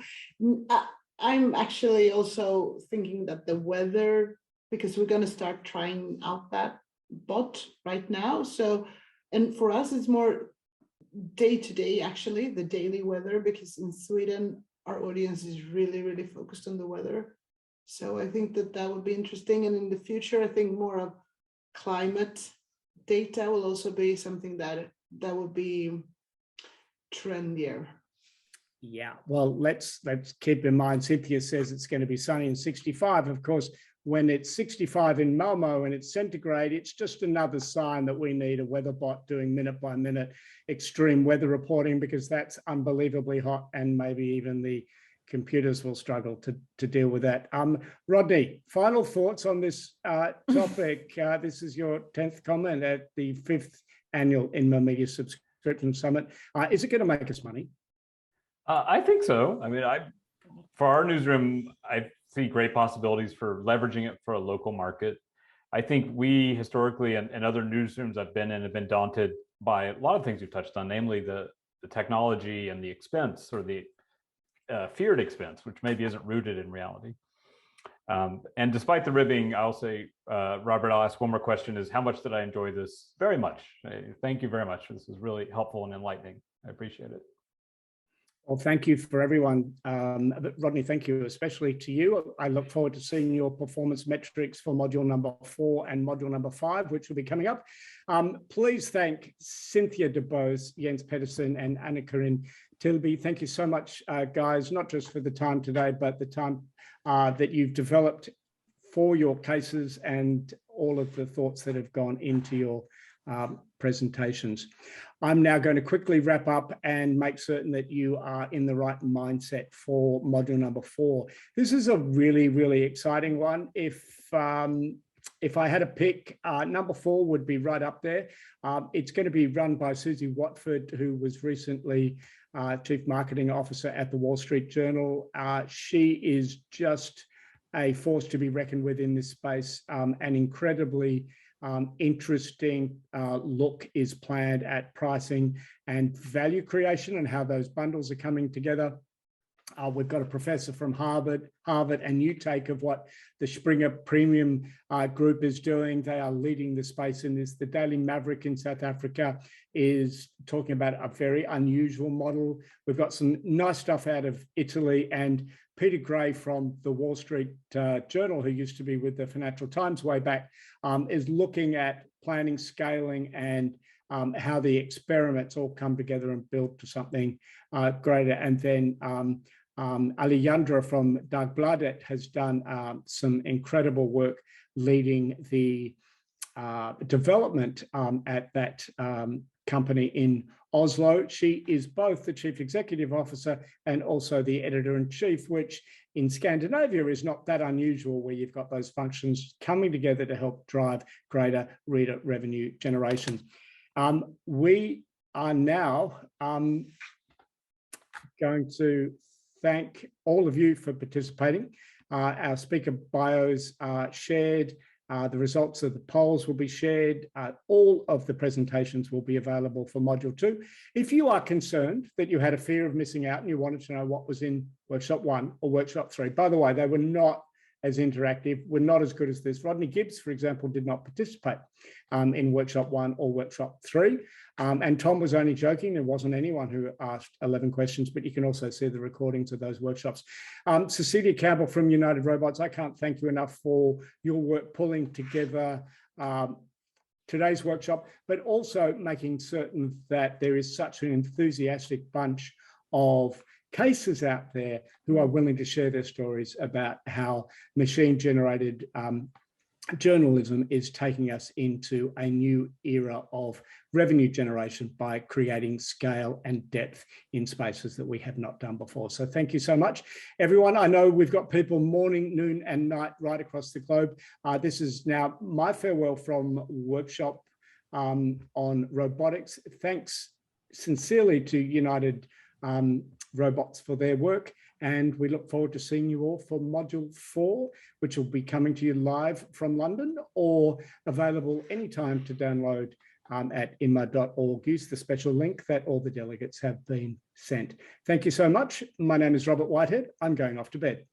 I'm actually also thinking that the weather, because we're going to start trying out that bot right now. So, and for us, it's more day to day, actually, the daily weather, because in Sweden, our audience is really, really focused on the weather. So I think that would be interesting. And in the future, I think more of climate data will also be something that would be trendier. Yeah, well, let's keep in mind, Cynthia says it's going to be sunny and 65. Of course, when it's 65 in Malmo and it's centigrade, it's just another sign that we need a weather bot doing minute by minute extreme weather reporting, because that's unbelievably hot, and maybe even the computers will struggle to deal with that. Rodney, final thoughts on this topic. This is your 10th comment at the 5th annual INMA Media Subscription Summit. Is it going to make us money? I think so. I mean, for our newsroom, I see great possibilities for leveraging it for a local market. I think we historically and other newsrooms I've been in have been daunted by a lot of things you've touched on, namely the technology and the expense, or the feared expense, which maybe isn't rooted in reality. And despite the ribbing, I'll say, Robert, I'll ask one more question, is how much did I enjoy this? Very much. Thank you very much. This was really helpful and enlightening. I appreciate it. Well, thank you for everyone. Rodney, thank you, especially to you. I look forward to seeing your performance metrics for module number 4 and module number 5, which will be coming up. Please thank Cynthia DeBose, Jens Pedersen, and Anna-Karin Tilby. Thank you so much, guys, not just for the time today, but the time that you've developed for your cases and all of the thoughts that have gone into your presentations. I'm now going to quickly wrap up and make certain that you are in the right mindset for module number 4. This is a really, really exciting one. If I had a pick, number 4 would be right up there. It's going to be run by Susie Watford, who was recently Chief Marketing Officer at the Wall Street Journal. She is just a force to be reckoned with in this space, and incredibly interesting look is planned at pricing and value creation and how those bundles are coming together. We've got a professor from Harvard, and you take of what the Springer Premium Group is doing. They are leading the space in this. The Daily Maverick in South Africa is talking about a very unusual model. We've got some nice stuff out of Italy, and Peter Gray from the Wall Street Journal, who used to be with the Financial Times way back, is looking at planning, scaling, and how the experiments all come together and build to something greater. And then Alejandra from Dagbladet has done some incredible work leading the development at that company in Oslo. She is both the Chief Executive Officer and also the Editor-in-Chief, which in Scandinavia is not that unusual, where you've got those functions coming together to help drive greater reader revenue generation. We are now going to thank all of you for participating. Our speaker bios are shared. The results of the polls will be shared. All of the presentations will be available for Module 2. If you are concerned that you had a fear of missing out and you wanted to know what was in Workshop 1 or Workshop 3, by the way, they were not as interactive, were not as good as this. Rodney Gibbs, for example, did not participate in Workshop 1 or Workshop 3. And Tom was only joking. There wasn't anyone who asked 11 questions, but you can also see the recordings of those workshops. Cecilia Campbell from United Robots, I can't thank you enough for your work pulling together today's workshop, but also making certain that there is such an enthusiastic bunch of cases out there who are willing to share their stories about how machine-generated journalism is taking us into a new era of revenue generation by creating scale and depth in spaces that we have not done before. So thank you so much, everyone. I know we've got people morning, noon, and night right across the globe. This is now my farewell from workshop on robotics. Thanks sincerely to United Robots for their work, and we look forward to seeing you all for Module 4, which will be coming to you live from London or available anytime to download at inma.org. Use the special link that all the delegates have been sent. Thank you so much. My name is Robert Whitehead. I'm going off to bed.